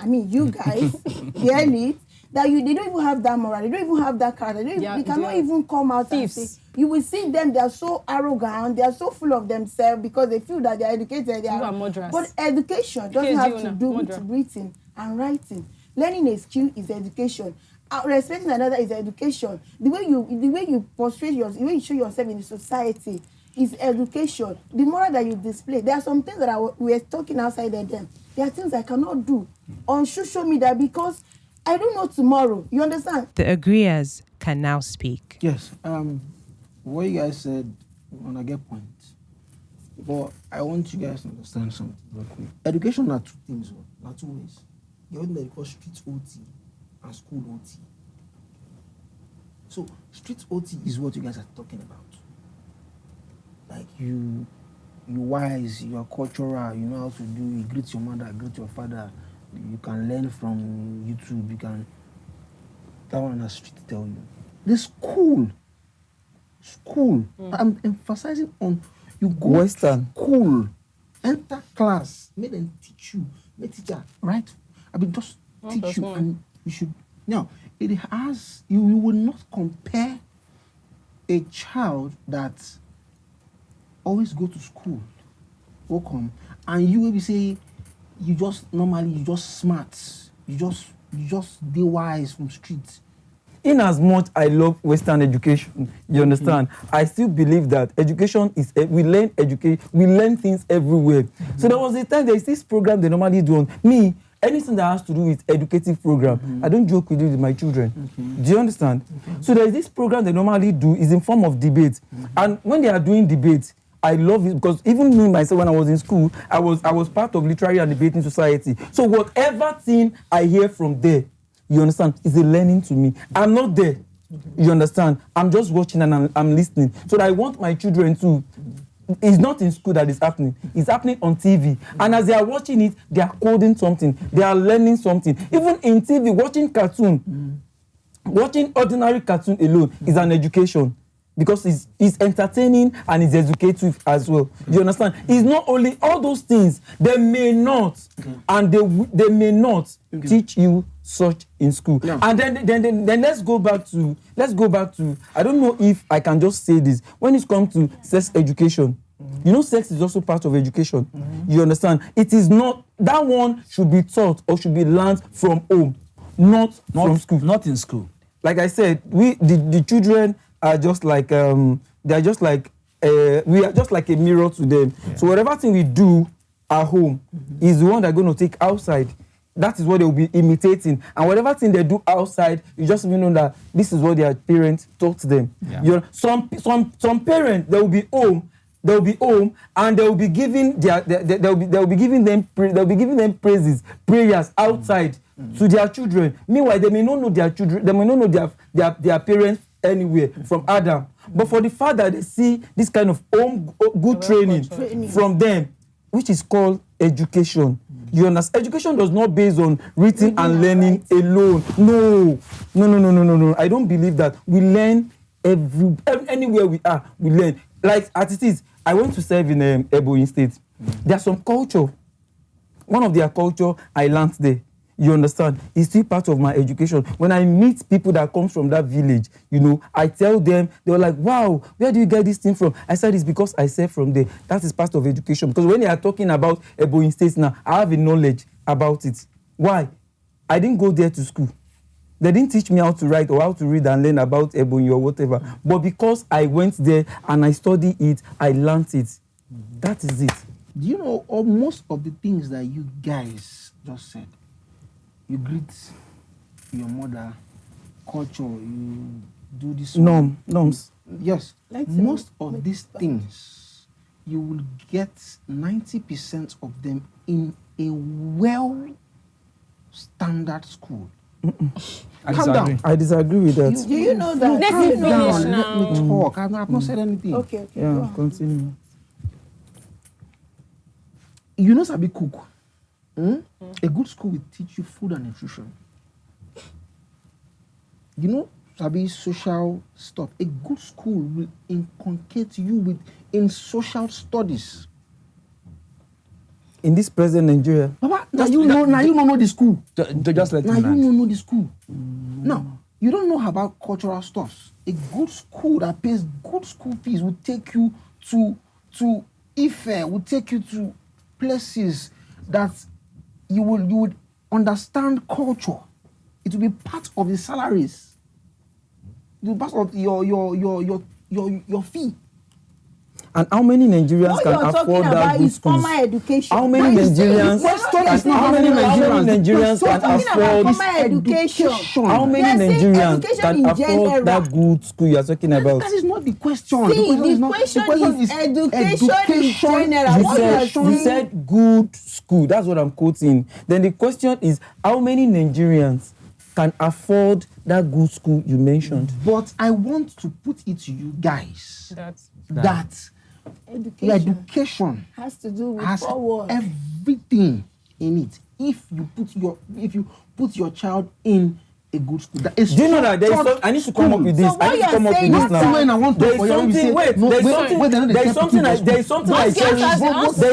You guys, the elite, that they don't even have that moral. They don't even have that character. They cannot even come out and say. You will see them. They are so arrogant. They are so full of themselves because they feel that they are educated. They are murderers. But education doesn't have to do with reading and writing. Learning a skill is education. Respecting another is education. The way you portray yourself, the way you show yourself in the society is education. The moral that you display. There are some things that we are talking outside of them. There are things I cannot do on social media because I don't know tomorrow. You understand? The agreeers can now speak. Yes. What you guys said, I get points. But I want you guys to understand something real quick. Education are 2 things, not 2 ways. You know what they call street OT and school OT. So street OT is what you guys are talking about. Like you wise, you are cultural, you know how to do, you greet your mother, greet your father, you can learn from YouTube, that one is street tell you. The school, I'm emphasizing on you go Western. school, enter class, make them teach you, make teacher, right? Just teach you and you should, now, you will not compare a child that always go to school, welcome, and you will be say you just smart, you just be wise from streets. In as much I love Western education, you understand, I still believe that education is, we learn things everywhere. So there was a time, there is this program they normally do on me, anything that has to do with educative program, I don't joke with it with my children. Do you understand? So there is this program they normally do, is in form of debate. And when they are doing debate, I love it because even me myself when I was in school, I was part of literary and debating society. So whatever thing I hear from there, you understand, is a learning to me. I'm not there. You understand? I'm just watching and I'm listening. So that I want my children to. It's not in school that is happening. It's happening on TV. And as they are watching it, they are coding something. They are learning something. Even in TV, watching cartoon, watching ordinary cartoon alone is an education. Because it's entertaining and it's educative as well. You understand? It's not only all those things, they may not, and they may not teach you such in school. No. And then let's go back to I don't know if I can just say this. When it comes to sex education, you know sex is also part of education. You understand? It is not, that one should be taught or should be learned from home, not from school. Not in school. Like I said, the children are just like we are just like a mirror to them. Yeah. So whatever thing we do at home is the one they're going to take outside. That is what they will be imitating. And whatever thing they do outside, you just even know that this is what their parents taught them. Yeah. You know, some parents, they will be home and they will be giving they'll be giving them praises, prayers outside to their children. Meanwhile, they may not know their children, they may not know their parents anywhere from Adam. But for the father, they see this kind of home good training from them, which is called education. You understand? Education does not based on reading and learning alone. No. I don't believe that. We learn anywhere we are. We learn. Like as it is, I went to serve in Ebonyi State. There's some culture. One of their culture I learned there. You understand? It's still part of my education. When I meet people that come from that village, I tell them, they were like, wow, where do you get this thing from? I said, it's because I serve from there. That is part of education. Because when they are talking about Ebonyi State now, I have a knowledge about it. Why? I didn't go there to school. They didn't teach me how to write or how to read and learn about Ebonyi or whatever. But because I went there and I studied it, I learned it. That is it. Do you know most of the things that you guys just said? You greet your mother, culture, you do this. Norms. Yes. Most of these things, you will get 90% of them in a well-standard school. Calm down. I disagree with that. Do you know that? Let me finish now. Let me talk. I've not said anything. Okay. Yeah, continue. You know Sabi cook. A good school will teach you food and nutrition. You know Sabi social stuff. A good school will inculcate you in social studies. In this present Nigeria. Baba, now you don't know the school. Just let Now me you land. don't know the school. Now, you don't know about cultural stuff. A good school that pays good school fees will take you to Ife, will take you to places that you would understand culture. It will be part of the salaries. It will be part of your fee. And how many Nigerians What can you're talking afford that about good is schools? formal education. How many Nigerians can afford that good school you are talking about? That is not the question. See, the question is education in general. What you are You saying- said good school. That's what I'm quoting. Then the question is, how many Nigerians can afford that good school you mentioned? But I want to put it to you guys that education has to do with has 4 words. everything in it. If you put your child in a good school, that is. Do you know that there is I need to come up with this. So what I need to you're come up with saying this is now. that- When I want to There is something. Wait. There is something I cherish. There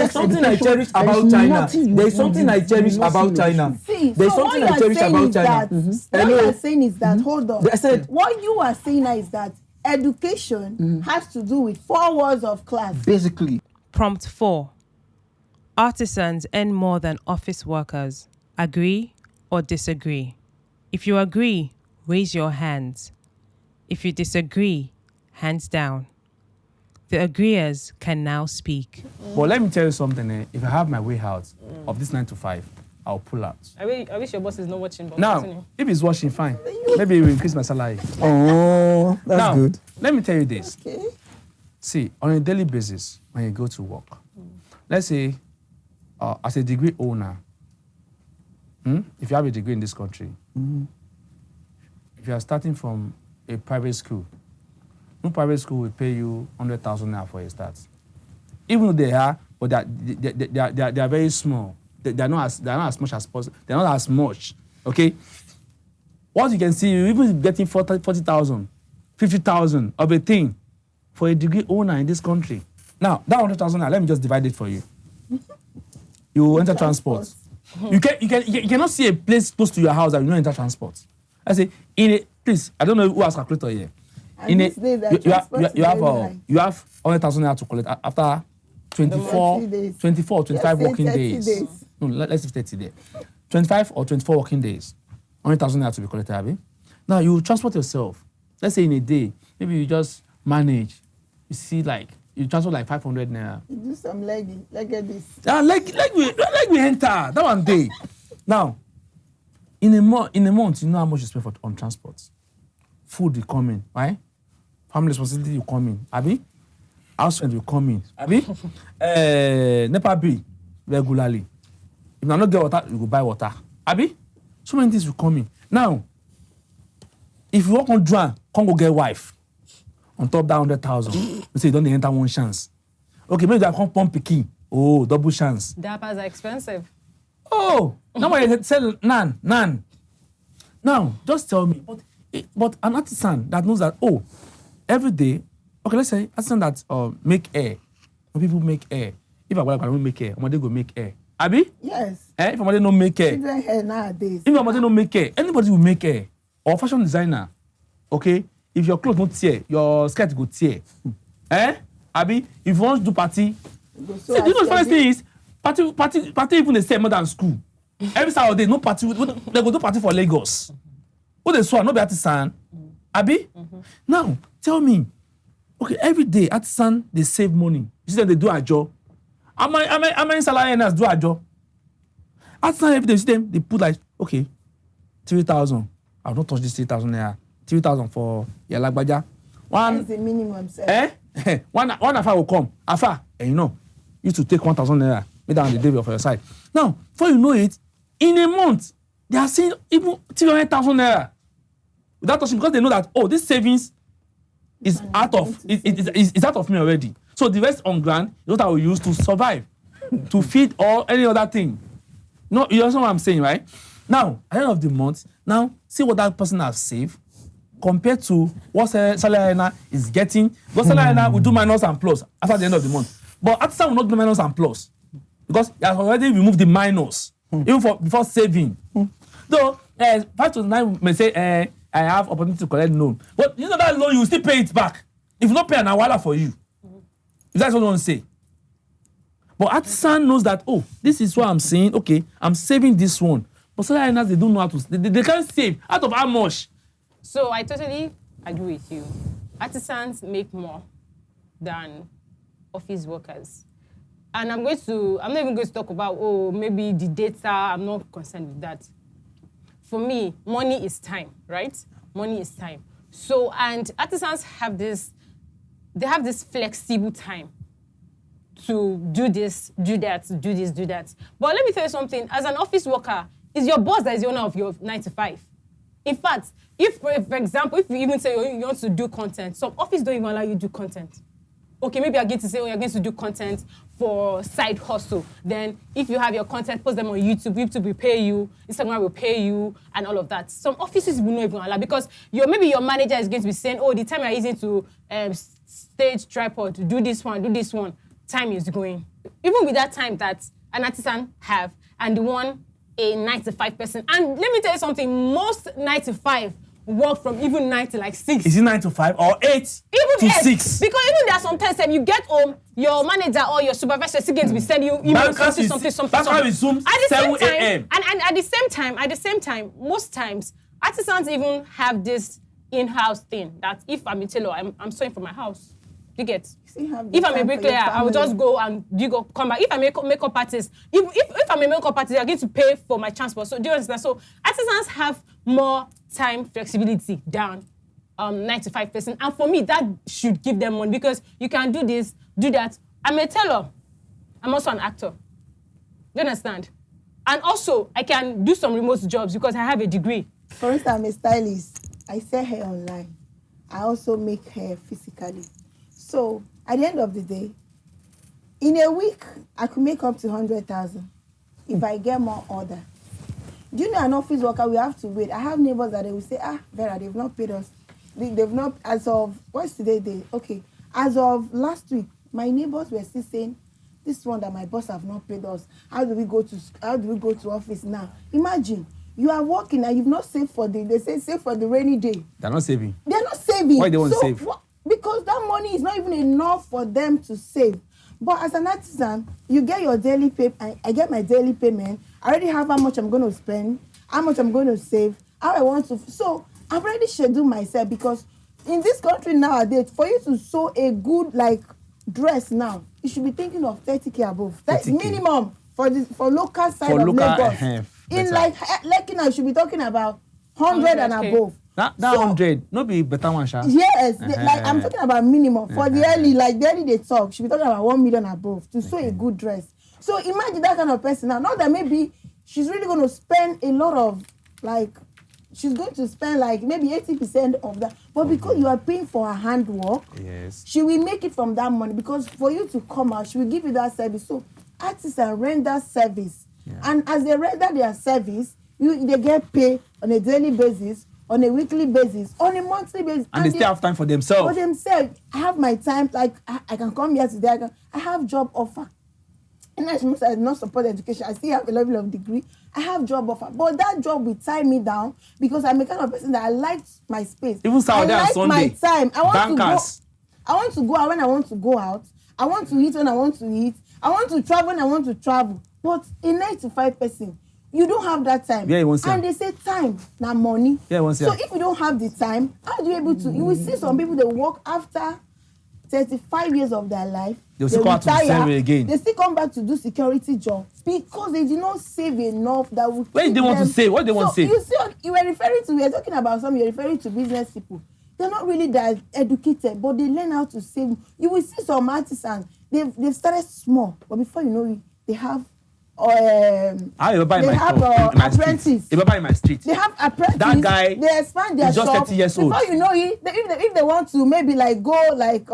is something I cherish about China. There is something I cherish about China. See, There is so what something you I are cherish saying about is China. that what you are saying is that hold on. I said- what you are saying now is that education has to do with 4 words of class. Basically. Prompt 4. Artisans earn more than office workers. Agree or disagree? If you agree, raise your hands. If you disagree, hands down. The agreeers can now speak. But let me tell you something. If I have my way out of this 9 to 5, I'll pull out. I wish your boss is not watching. But Now, continue. if he's watching, fine. Maybe he will increase my salary. Oh, that's Now, good. let me tell you this. Okay. See, on a daily basis, when you go to work, let's say, as a degree owner, if you have a degree in this country, if you are starting from a private school, no private school will pay you 100,000 naira for a start. Even though they are, but they are very small. They are not as much as possible. They're not as much. Okay. What you can see, you even getting 40,000, 50,000 of a thing for a degree owner in this country. Now, that 100,000 naira, let me just divide it for you. You enter transport. You cannot see a place close to your house that you don't enter transport. I say, please, I don't know who has calculator here. And these days, that transport is You have very high. 100,000 naira to collect after 24 or 25 working 30 days. No, let's say 30 days. 25 or 24 working days. 100,000 naira to be collected, Abby. Now, you transport yourself. Let's say in a day, maybe you just manage. You see, you transport 500 naira. You do some legging. Look at this. We enter. That one day. Now, in a month, you know how much you spend on transport. Food will come in, right? Family responsibility will come in, Abi. House rent will come in, Abi. NEPA bill regularly. If you not get water, you go buy water, Abi. So many things will come in. Now, if you work on drum, come go get wife. On top that 100,000, you say you don't enter one chance. Okay, maybe I come pump pikin. Oh, double chance. Diapers are expensive. Oh, nobody can sell none. Now, just tell me, but an artisan that knows that, oh, every day, okay, let's say artisan that make hair. When people make hair, if I don't make hair, somebody go make hair. Abi? Yes. If somebody don't make hair. Children hair nowadays. If somebody don't make hair, anybody will make hair. Or fashion designer, okay? If your clothes don't tear, your skirt go tear. Abi? If you want to do party, So you know the funny thing is, party even they sell more than school. Every Saturday, no party, they go do party for Lagos. Who they swear, no be artisan. Abi? Now, tell me, okay, every day, artisan, they save money. You see them, they do a job. How many salary earners do a job? Artisan, every day, you see them, they put like, okay, 3,000. I will not touch this 3,000 naira. 3,000 for Yalagbaja. That's the minimum, sir. One Afa will come. Afa, and you know, you to take 1,000 naira. Make that on the day for your side. Now, before you know it, in a month, they are seeing even 300,000 naira. Without touching, because they know that, oh, this savings is out of me already. So the rest on ground is what I will use to survive, to feed or any other thing. No, you understand what I'm saying, right? Now, at the end of the month, now see what that person has saved compared to what salary earner is getting. Because salary earner will do minus and plus after the end of the month. But artisan will not do minus and plus because he has already removed the minus even before saving. Though 5 to 9 may say I have opportunity to collect loan, but you know that loan you will still pay it back. If you not pay an awala for you, if that's what you want to say. But artisan knows that, oh, this is what I'm saying. Okay, I'm saving this one. But salary earners, they don't know how to. They can't save out of how much. So I totally agree with you. Artisans make more than office workers. And I'm not even going to talk about, oh, maybe the data. I'm not concerned with that. For me, money is time, right? Money is time. So, and artisans have this flexible time to do this, do that, do this, do that. But let me tell you something. As an office worker, it's your boss that is the owner of your 9 to 5. In fact, if, for example, if you even say you want to do content, some office don't even allow you to do content. Okay, maybe you're going to say, oh, you're going to do content for side hustle. Then if you have your content, post them on YouTube. YouTube will pay you, Instagram will pay you, and all of that. Some offices will not even allow because maybe your manager is going to be saying, oh, the time you're using to stage tripod, to do this one, time is going. Even with that time that an artisan have, and the one a 9 to 5 person. And let me tell you something, most 9 to 5 work from even 9 to like 6. Is it 9 to 5 or 8 even to 6? Because even there are sometimes when you get home, your manager or your supervisor is going to be sending you emails, something. That's why we Zoom 7 a.m. And at the same time, most times, artisans even have this in-house thing that if I'm a tailor, I'm sewing for my house. You get? If I'm a bricklayer, I will just go and come back. If I'm a makeup artist, if I'm a makeup artist, I'm going to pay for my transport. So do you understand? So artisans have more time flexibility than 9 to 5 person. And for me, that should give them money because you can do this, do that. I'm a tailor. I'm also an actor. Do you understand? And also, I can do some remote jobs because I have a degree. For instance, I'm a stylist. I sell hair online. I also make hair physically. So, at the end of the day, in a week, I could make up to 100,000 if I get more order. Do you know an office worker, we have to wait. I have neighbors that they will say, Vera, they've not paid us. They've not, as of, what's today day? Okay, as of last week, my neighbors were still saying, this one that my boss have not paid us. How do we go to office now? Imagine, you are working and you've not saved for they say save for the rainy day. They're not saving. They're not saving. Why they want to save? Because that money is not even enough for them to save. But as an artisan, you get your daily pay. I get my daily payment. I already have how much I'm going to spend, how much I'm going to save, how I want to. So I've already scheduled myself because in this country nowadays, for you to sew a good dress now, you should be thinking of 30K above. That's minimum for local side of Lagos. In Lekki now, you should be talking about 100 and above. That 100, no be better one, Sha. Yes, I'm talking about minimum. For the early they talk, should be talking about 1 million above to sew a good dress. So imagine that kind of person now. Not that maybe she's really going to spend a lot of, she's going to spend maybe 80% of that. But because you are paying for her handwork, yes, she will make it from that money. Because for you to come out, she will give you that service. So artists and render service. And as they render their service, they get paid on a daily basis, on a weekly basis, on a monthly basis. And they still have time for themselves. For themselves. I have my time, like I can come here today, I have job offer. And as much as I not support education, I still have a level of degree. I have job offer. But that job will tie me down because I'm a kind of person that I like my space. Even Saturday and Sunday. I like my time. I want Bankers. I want to go out when I want to go out. I want to eat when I want to eat. I want to travel when I want to travel. But a 9 to 5 person, you don't have that time. Yeah, and they say time, now money. Yeah, so if you don't have the time, how do you able to? You will see some people that work after 35 years of their life. They'll still come back to the same way again. They still come back to do security job because they did not save enough that would. What do they want to save? What do they want to save? You see, you were referring to. We are talking about some. You're referring to business people. They're not really that educated, but they learn how to save. You will see some artisans. They've started small, but before you know it, they have. They have apprentices. They buy in my street. They have apprentices. That guy. They expand their is just shop. 30 years old. Before you know it, if they want to maybe like go like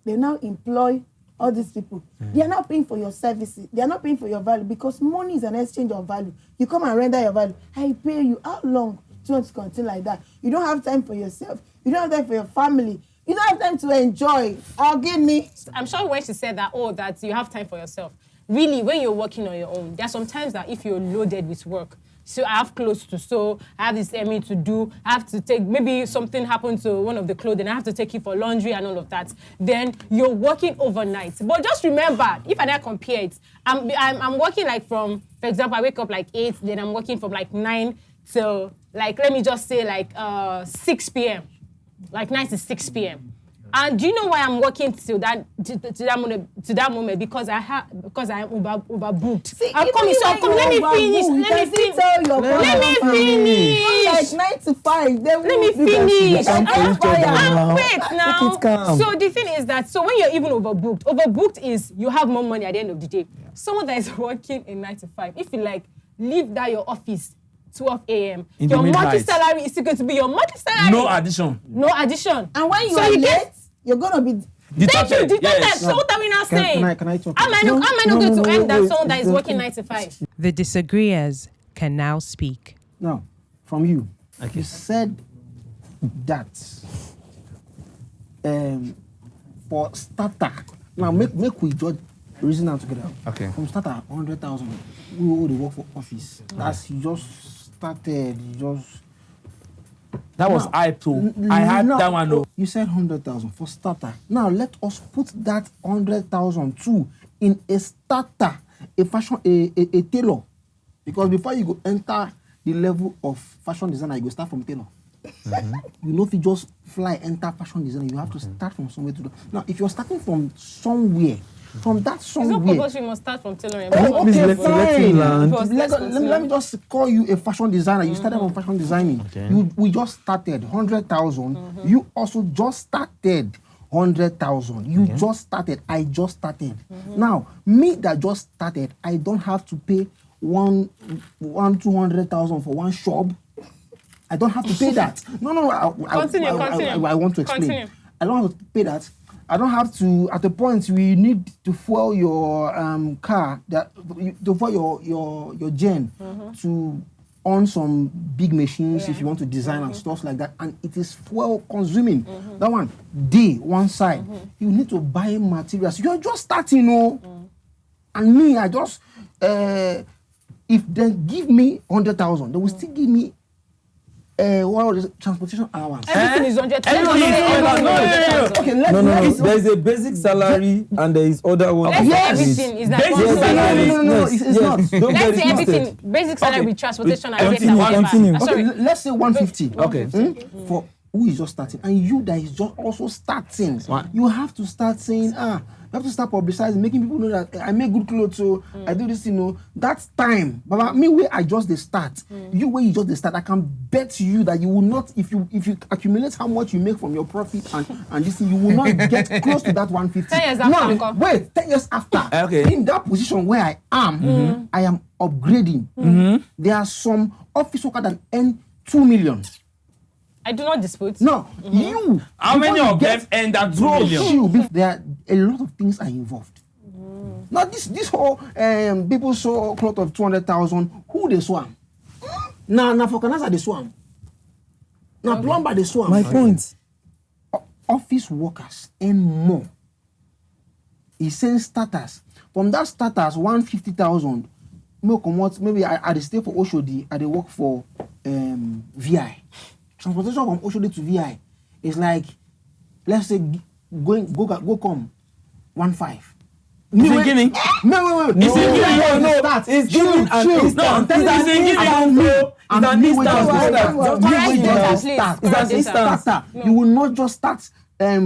they now employ all these people. They are not paying for your services. They are not paying for your value because money is an exchange of value. You come and render your value. I pay you. How long do you want to continue like that? You don't have time for yourself. You don't have time for your family. You don't have time to enjoy. Give me. I'm sure when she said that, that you have time for yourself. Really, when you're working on your own, there are some times that if you're loaded with work, so I have clothes to sew, I have this to do, I have to take, maybe something happened to one of the clothing, I have to take it for laundry and all of that, then you're working overnight. But just remember, if I compare it, I'm working like from, for example, I wake up like 8, then I'm working from like 9 till, like, let me just say like 6 p.m. Like 9 to 6 p.m. And do you know why I'm working till that moment? Because I am overbooked. See, I'm coming. Let me finish. Like 9 to 5. Let me finish. I'm quick now. So the thing is that when you're even overbooked is you have more money at the end of the day. Someone that is working in 9 to 5, if you like leave that your office 12 a.m. Your monthly salary is still going to be your monthly salary. No addition. And when you are late, you're going to be deducted. Yes. So what are we now saying? Can I talk? Am I not going to end that someone that is working 9 to 5? The disagreeers can now speak. Now, from you, you said that for starter. Now make we judge reason out together. Okay. From starter 100,000, we all work for office. That's you just started. That was I too. I had that one though. You said 100,000 for starter. Now let us put that 100,000 too in a starter, a fashion, a tailor, because before you go enter the level of fashion designer, you go start from tailor. You know, if you just fly enter fashion designer, you have to start from somewhere to do. Now, if you're starting from somewhere. From that somewhere. It's not compulsory you must start from tailoring. Okay, fine. Let me just call you a fashion designer. You started from fashion designing. Okay. We just started 100,000. You also just started 100,000. You just started. I just started. Now, me that just started, I don't have to pay 200,000 for one shop. I don't have to pay that. No. I want to explain. Continue. I don't have to pay that. I don't have to. At a point, we need to fuel your car, to fuel your gen to on some big machines if you want to design and stuff like that, and it is fuel consuming. That one side. You need to buy materials. You're just starting, and me, I just if they give me 100,000, they will still give me. What is transportation allowance? Everything is 100,000. Okay, no. There is a basic salary and there is other one. Let's say everything is that Basic salary. No, it's not. Let's say everything. Basic salary with transportation and Continue. Okay, let's say 150. Okay. For who is just starting, and you that is just also starting, you have to start saying, you have to start publicizing, making people know that I make good clothes, so I do this, That's time. But me, where I just the start, you where you just the start, I can bet you that you will not, if you accumulate how much you make from your profit and this thing, you will not get close to that 150. 10 years after. No, wait, 10 years after. Okay. In that position where I am, I am upgrading. There are some office workers that earn 2 million. I do not dispute. No, you. How many of them end at 2 million? There are a lot of things are involved. Now this whole people saw a cloth of 200,000. Who they swam? Now for Canasa they swam. Now plumber they swam. My point. Office workers earn more. He sends starters. From that starters, 150,000. Maybe I stay for Oshodi, I work for VI. Transportation from Oshodi to VI is like, let's say, go come 1.5. Is it giving? No. Is it giving? No. It's giving an instant. It's an instant. You will not just start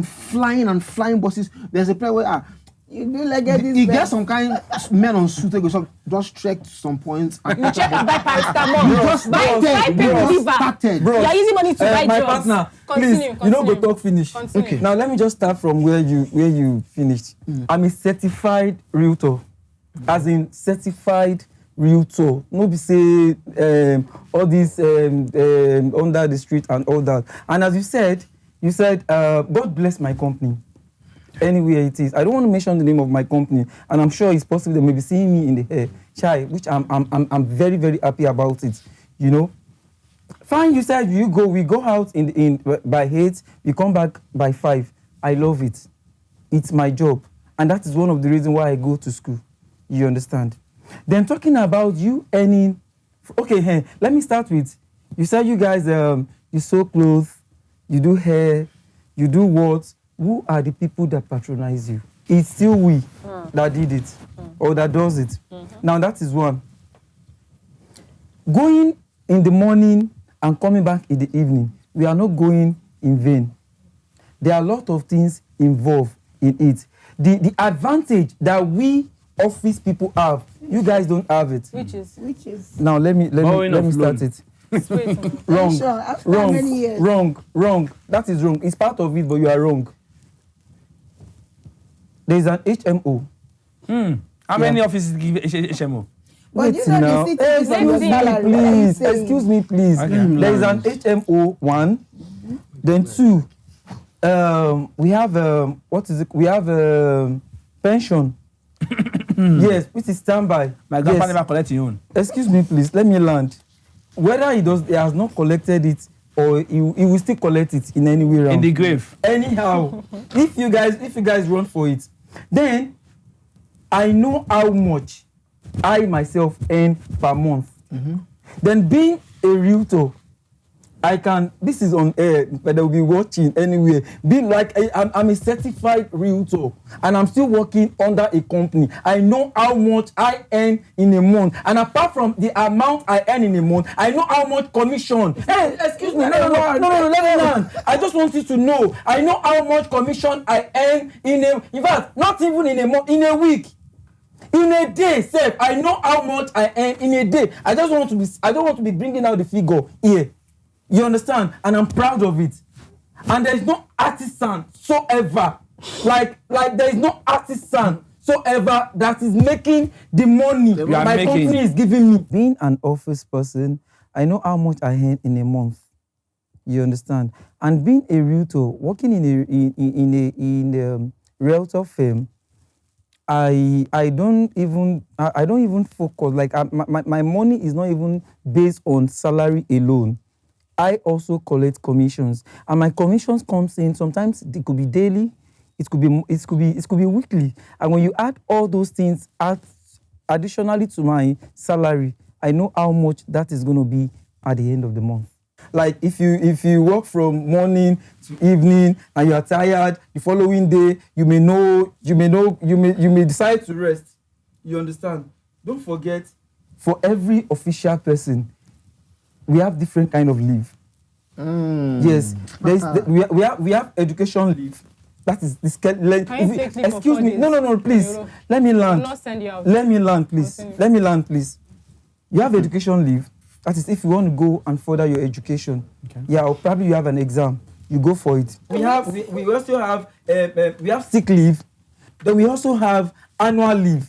flying and flying buses. There's a place where You do like this. you get some kind men on suit. They go just trek to some points. You check and buy paracetamol. Buy pain reliever. You are using money to buy my drugs. partner, Continue, please, you know, go talk finish. Continue. Okay. Now let me just start from where you finished. I'm a certified realtor, as in certified realtor. No be say all this under the street and all that. And as you said, God bless my company. Anywhere it is, I don't want to mention the name of my company, and I'm sure it's possible they may be seeing me in the hair, Chai, which I'm very, very happy about it. You know, fine. You said we go out in by 8, we come back by 5. I love it. It's my job, and that is one of the reasons why I go to school. You understand? Then talking about you earning, okay, let me start with. You said you guys you sew clothes, you do hair, you do what? Who are the people that patronize you? It's still we that did it or that does it. Now that is one. Going in the morning and coming back in the evening, we are not going in vain. There are a lot of things involved in it. The advantage that we office people have, you guys don't have it. Which is Now let me start it. Wrong. Sure, after many years. Wrong. That is wrong. It's part of it, but you are wrong. There is an HMO. How many offices give HMO? But you know the city is Excuse me, salary. please. Excuse me, please. Okay. There is an HMO 1. Then 2. We have what is it? We have pension. Yes, which is standby. My grandpa Yes. never collect your own. Excuse me, please. Let me land. Whether he has not collected it or he will still collect it in any way around. In the grave. Anyhow, if you guys run for it, then I know how much I myself earn per month. Then being a realtor, I can, this is on air, but they'll be watching anyway. Being like, I'm a certified realtor and I'm still working under a company. I know how much I earn in a month. And apart from the amount I earn in a month, I know how much commission. Hey, excuse me, no, let me learn. I just want you to know. I know how much commission I earn in fact, not even in a month, in a week. In a day, sir, I know how much I earn in a day. I don't want to be bringing out the figure here. You understand? And I'm proud of it. And there is no artisan so ever, like there is no artisan so ever that is making the money my company is giving me. Being an office person, I know how much I earn in a month. You understand? And being a realtor, working in a realtor firm, I don't even focus. Like my money is not even based on salary alone. I also collect commissions, and my commissions comes in. Sometimes it could be daily, it could be weekly. And when you add all those things additionally to my salary, I know how much that is going to be at the end of the month. Like if you work from morning to evening and you are tired, the following day you may decide to rest. You understand? Don't forget, for every official person, we have different kind of leave. Yes, we have education leave. That is this. Excuse me. No, please. Let me land. not send you out. Let me land, please. Continue. Let me land, please. You have education leave. That is if you want to go and further your education. Okay. Yeah, or probably you have an exam. You go for it. We also have we have sick leave. Then we also have annual leave.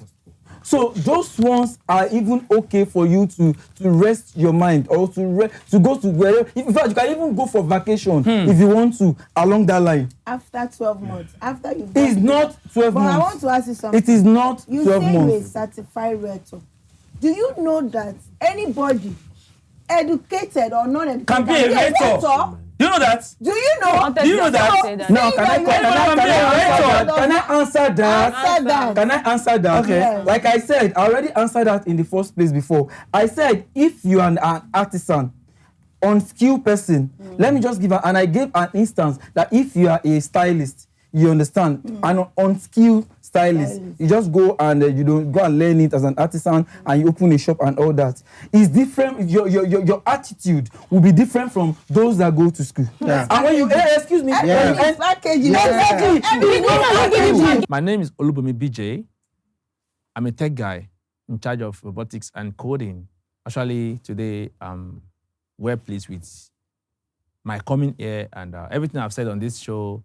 So those ones are even okay for you to rest your mind or to go to wherever. In fact, you can even go for vacation if you want to along that line. After 12 months, after you've It's done not 12 but months. I want to ask you something. It is not You 12 say you're a months. certified realtor. Do you know that anybody, educated or non-educated, Can be a realtor. Do you know that? Do you know? Do you know that? Now, can I answer that? Answer that. Can I answer that? Okay. Yes. Like I said, I already answered that in the first place before. I said, if you are an artisan, unskilled person, let me just give and I gave an instance that if you are a stylist, you understand, an unskilled stylist, you just go and you don't go and learn it as an artisan and you open a shop and all that. It's different. Your attitude will be different from those that go to school. Yeah. And when you excuse me, Packaging. exactly. My name is Olubumi BJ. I'm a tech guy in charge of robotics and coding. Actually, today I'm well pleased with my coming here and everything I've said on this show.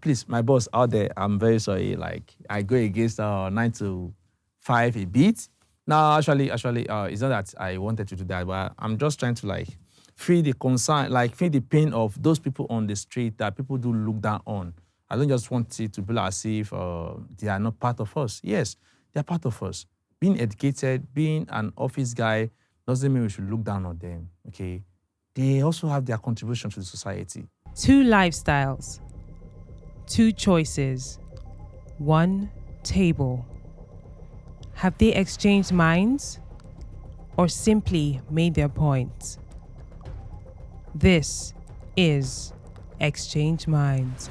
Please, my boss out there, I'm very sorry. Like, I go against 9 to 5 a bit. No, actually, it's not that I wanted to do that, but I'm just trying to feel the concern, feel the pain of those people on the street that people do look down on. I don't just want it to be as if they are not part of us. Yes, they are part of us. Being educated, being an office guy doesn't mean we should look down on them, okay? They also have their contribution to the society. 2 lifestyles, 2 choices, 1 table. Have they exchanged minds or simply made their points? This is Exchange Minds.